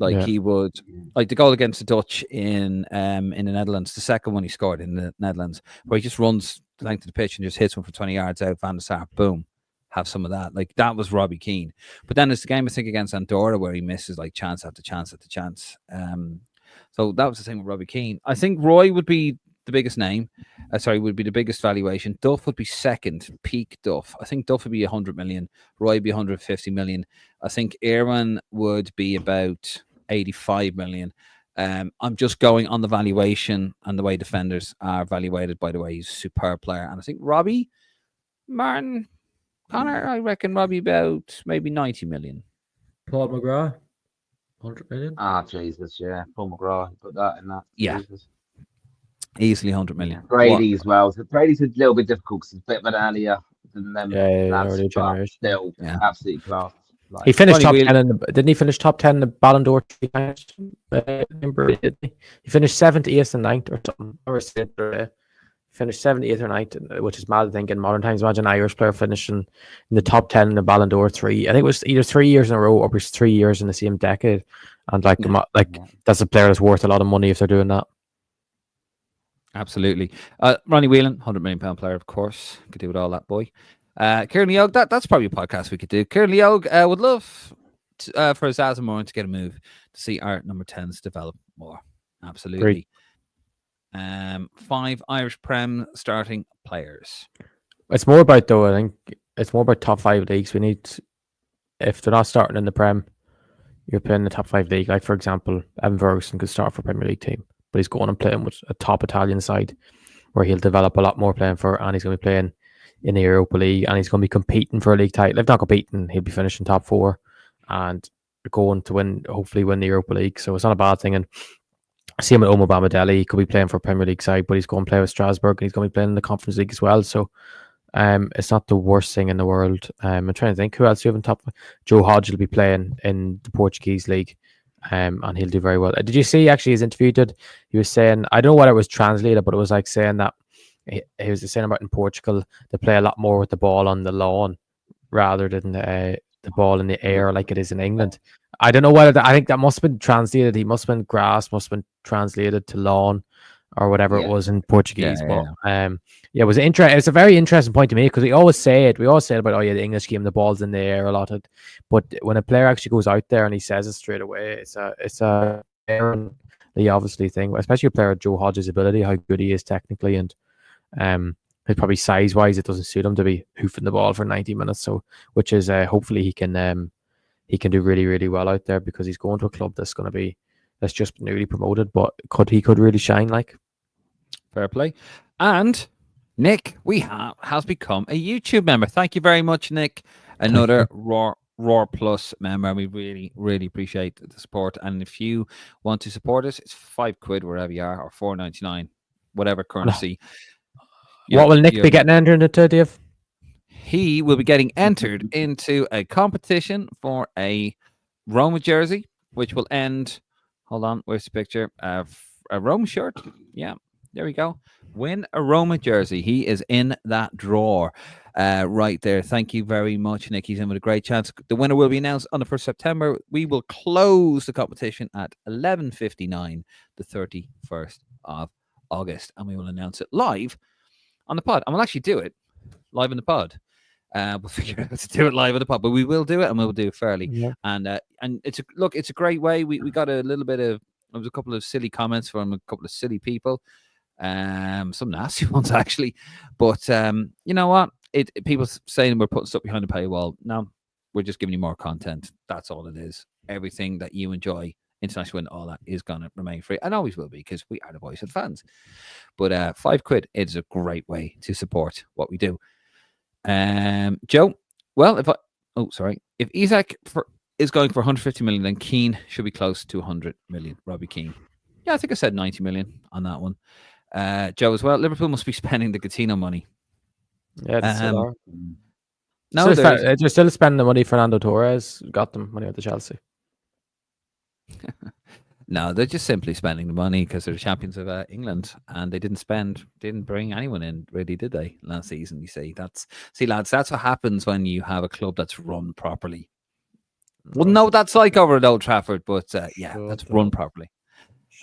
Like he would, like the goal against the Dutch in the Netherlands, the second one he scored in the Netherlands, where he just runs the length of the pitch and just hits one from 20 yards out, Van der Sar, boom, have some of that. Like that was Robbie Keane. But then there's the game I think against Andorra where he misses like chance after chance after chance. So that was the thing with Robbie Keane. I think Roy would be the biggest name. Would be the biggest valuation. Duff would be second, peak Duff. I think Duff would be 100 million. Roy would be 150 million. I think Irwin would be about 85 million. I'm just going on the valuation and the way defenders are evaluated. By the way, he's a superb player. And I think Robbie Martin, Connor, I reckon Robbie about maybe 90 million. Paul McGrath, 100 million. Ah, Jesus, yeah. Paul McGrath, put that in that. Yeah. Jesus. Easily 100 million. Brady as well. So Brady's a little bit difficult because he's a bit of an earlier than them. Early generation. Still, absolutely class. Like, he finished top 10 didn't he finish top 10 in the Ballon d'Or 3 times? He finished 7th, 8th, and 9th or something. Or finished 7th, 8th, or 9th, which is mad, I think, in modern times. Imagine an Irish player finishing in the top 10 in the Ballon d'Or 3. I think it was either 3 years in a row or it was 3 years in the same decade. And that's a player that's worth a lot of money if they're doing that. Absolutely. Ronnie Whelan, £100 million player, of course. Could do with all that, boy. Kieran Leog, that's probably a podcast we could do. Kieran Leog would love for Zaz and Moran to get a move to see our number 10s develop more. Absolutely. Great. 5 Irish Prem starting players. It's more about, though, I think it's more about top 5 leagues. We need, if they're not starting in the Prem, you're playing the top 5 league. Like, for example, Evan Ferguson could start for a Premier League team, but he's going and playing with a top Italian side where he'll develop a lot more playing for, and he's going to be playing in the Europa League, and he's going to be competing for a league title. If not competing, he'll be finishing top 4 and going to hopefully win the Europa League. So it's not a bad thing. And same with Omar Bamadeli, he could be playing for a Premier League side, but he's going to play with Strasbourg and he's going to be playing in the Conference League as well. So it's not the worst thing in the world. I'm trying to think who else you have in top. Joe Hodge will be playing in the Portuguese league, and he'll do very well. Did you see actually his interview? He was saying, I don't know what it was translated, but it was like saying that he was saying about in Portugal they play a lot more with the ball on the lawn rather than the ball in the air like it is in England. I don't know whether I think that must have been translated. He must have been grass, must have been translated to lawn or whatever it was in Portuguese. It was it's a very interesting point to me because we always say about the English game, the ball's in the air a lot. But when a player actually goes out there and he says it straight away, it's a the obviously thing, especially a player of Joe Hodge's ability, how good he is technically, and probably size wise it doesn't suit him to be hoofing the ball for 90 minutes. So which is hopefully he can do really, really well out there because he's going to a club that's just newly promoted, but he could really shine. Like, fair play. And Nick, has become a YouTube member. Thank you very much, Nick. Another Roar Plus member. We really, really appreciate the support. And if you want to support us, it's £5 wherever you are, or $4.99, whatever currency. What will Nick be getting entered into, Dave? He will be getting entered into a competition for a Roma jersey, which will end. Hold on, where's the picture? A Roma shirt. Yeah, there we go. Win a Roma jersey. He is in that drawer right there. Thank you very much, Nick. He's in with a great chance. The winner will be announced on the 1st of September. We will close the competition at 11:59, the 31st of August, and we will announce it live on the pod. And we'll actually do it live in the pod. We'll figure out how to do it live in the pod, but we will do it, and we'll do it fairly. Yeah. And it's a great way. We got a little bit of, there was a couple of silly comments from a couple of silly people, some nasty ones actually, but you know what? People saying we're putting stuff behind the paywall. No, we're just giving you more content. That's all it is. Everything that you enjoy international win, all that is going to remain free and always will be because we are the voice of fans. But £5 is a great way to support what we do. Joe, well, if Isak is going for 150 million, then Keane should be close to 100 million. Robbie Keane. Yeah, I think I said 90 million on that one. Joe as well. Liverpool must be spending the Coutinho money. Yeah, they still are. No, they're still spending the money. Fernando Torres got them money out to Chelsea. No, they're just simply spending the money because they're the champions of England, and they didn't bring anyone in, really, did they? Last season, you see, lads, that's what happens when you have a club that's run properly. Well, no, that's like over at Old Trafford, but that's run properly.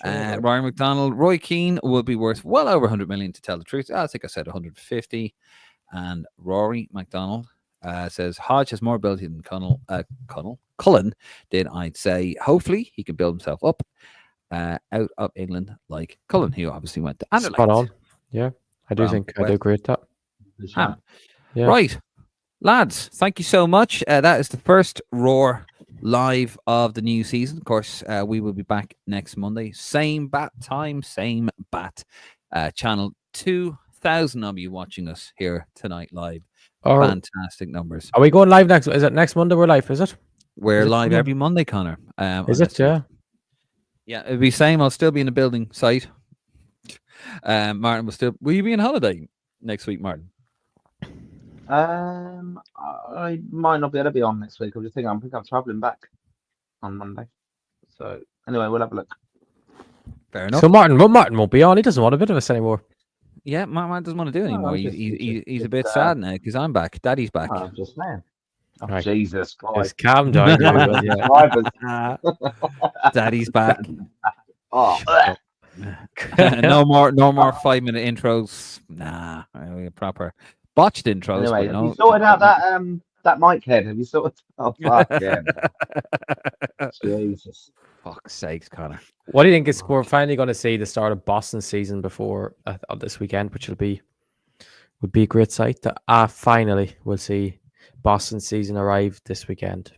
Ryan McDonald, Roy Keane will be worth well over 100 million to tell the truth. I think I said 150. And Rory McDonald says Hodge has more ability than Cullen did, I'd say. Hopefully he can build himself up out of England like Cullen, who obviously went to Anderlecht. Spot on. Yeah, I do agree with that. Yeah. Right, lads, thank you so much. That is the first Roar live of the new season. Of course, we will be back next Monday. Same bat time, same bat channel. 2,000 of you watching us here tonight live. Fantastic numbers. Are we going live next? Is it next Monday we're live, is it? We're live every Monday, Connor. Is it? Yeah. Yeah, it'll be same. I'll still be in the building site. Martin will you be on holiday next week, Martin? I might not be able to be on next week. I think I'm traveling back on Monday. So anyway, we'll have a look. Fair enough. So Martin won't be on. He doesn't want a bit of us anymore. Yeah, Martin doesn't want to do it anymore. He's a bit sad now because I'm back. Daddy's back. I'm just saying. Oh, right. Jesus Christ. Just calm down. Daddy's back. Oh. no more 5-minute intros. Nah, proper botched intros. Anyway, have you sorted out that mic head? Have you sorted? Oh fuck yeah. Jesus. Fuck's sakes, Connor. What do you think we're finally going to see the start of Boston season before this weekend, which would be a great sight. Finally, we'll see Boston season arrive this weekend.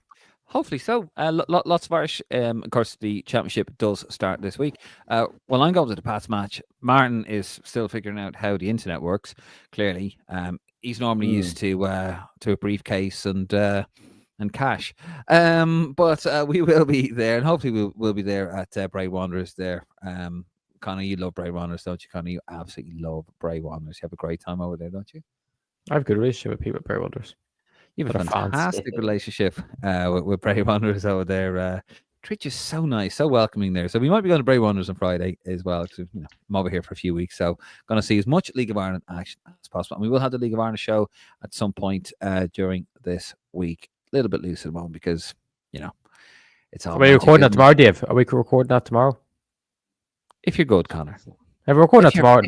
Hopefully so. Lots of Irish. Of course, the championship does start this week. Well, I'm going to the Pats match. Martin is still figuring out how the internet works. Clearly, he's normally used to a briefcase and cash. But we will be there, and hopefully we'll be there at Bray Wanderers there. Connor, you love Bray Wanderers, don't you, Connor? You absolutely love Bray Wanderers. You have a great time over there, don't you? I have a good relationship with people at Bray Wanderers. You have a fantastic relationship with Bray Wanderers over there. Treat you so nice, so welcoming there. So we might be going to Bray Wanderers on Friday as well. Because I'm over here for a few weeks, so going to see as much League of Ireland action as possible. And we will have the League of Ireland show at some point during this week. A little bit loose at the moment because it's all. Are we recording that tomorrow, Dave? Are we recording that tomorrow? If you're good, Connor. If we're recording that tomorrow,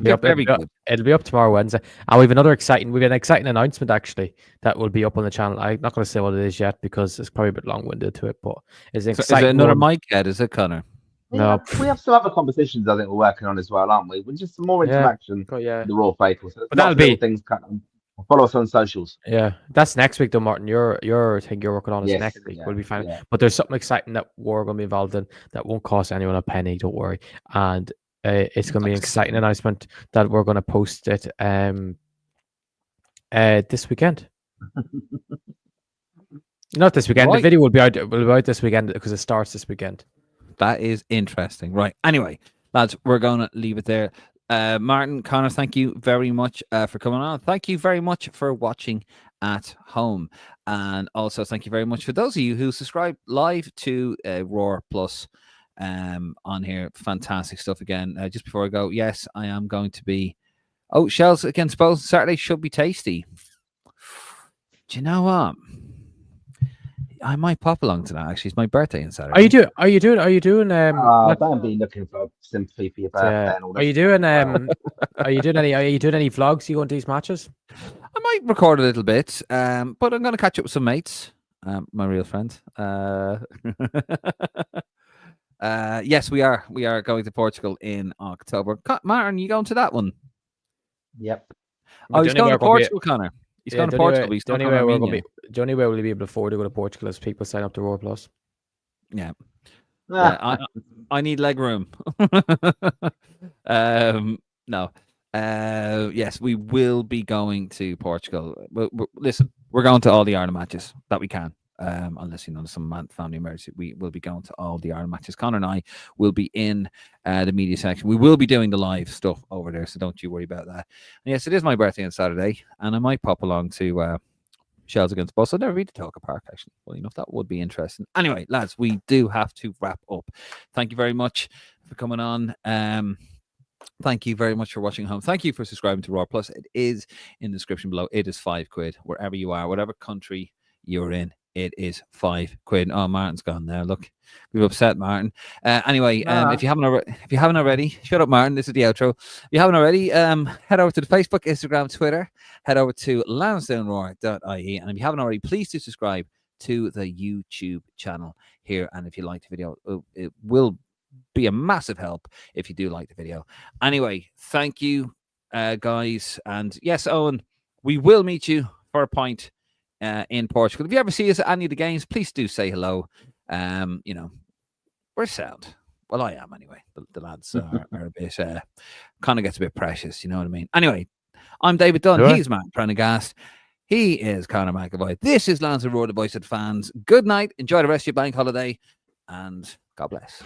it'll be up tomorrow Wednesday. And we've an exciting announcement actually that will be up on the channel. I'm not going to say what it is yet because it's probably a bit long-winded to it, but it's an exciting. Is it another mic head? Is it, Connor? No, we have some other competitions I think we're working on as well, aren't we? With just some more interaction with the Raw faithful. So but that'll be things. Follow us on socials. Yeah, that's next week though, Martin. Your thing you're working on is next week. We'll be fine. Yeah. But there's something exciting that we're going to be involved in that won't cost anyone a penny. Don't worry. And it's going to be an exciting announcement that we're going to post it this weekend. Not this weekend. Right. The video will be out this weekend because it starts this weekend. That is interesting. Right. Anyway, lads, we're going to leave it there. Martin, Connor, thank you very much for coming on. Thank you very much for watching at home. And also thank you very much for those of you who subscribe live to Roar Plus on here. Fantastic stuff again. Just before I go, yes, I am going to be... Oh, Shells against Bows Saturday should be tasty. Do you know what? I might pop along to that. Actually, it's my birthday on Saturday. Are you doing? Don't be looking for sympathy for your birthday. And all that. Are you doing? Are you doing any vlogs? You going to these matches? I might record a little bit, but I'm going to catch up with some mates. My real friend. Yes, we are. We are going to Portugal in October. Martin, you going to that one? Yep. Oh, he's going to Portugal, Connor. He's going to Portugal. The only way we'll be able to afford to go to Portugal is people sign up to Roar Plus. Yeah. Yeah, I need leg room. No. Yes, we will be going to Portugal. Listen, we're going to all the Ireland matches that we can. Unless some family emergency, we will be going to all the Ireland matches. Connor and I will be in the media section. We will be doing the live stuff over there, so don't you worry about that. And yes, it is my birthday on Saturday, and I might pop along to Shells Against Bus. I've never been to Talca Park, actually. Well, that would be interesting. Anyway, lads, we do have to wrap up. Thank you very much for coming on. Thank you very much for watching home. Thank you for subscribing to Raw Plus. It is in the description below. It is £5 wherever you are, whatever country you're in. It is £5. Oh, Martin's gone now. Look, we've upset Martin. Anyway, if you haven't already, shut up, Martin. This is the outro. If you haven't already, head over to the Facebook, Instagram, Twitter. Head over to lansdowneroad.ie, and if you haven't already, please do subscribe to the YouTube channel here. And if you like the video, it will be a massive help if you do like the video. Anyway, thank you, guys, and yes, Owen, we will meet you for a pint in Portugal. If you ever see us at any of the games, please do say hello. We're sound. Well, I am anyway. The lads are a bit kind of gets a bit precious, you know what I mean? Anyway, I'm David Dunn. Sure. He's Matt Prendergast. He is Conor McAvoy. This is Lansdowne Road, the Voice of the Fans. Good night. Enjoy the rest of your bank holiday, and God bless.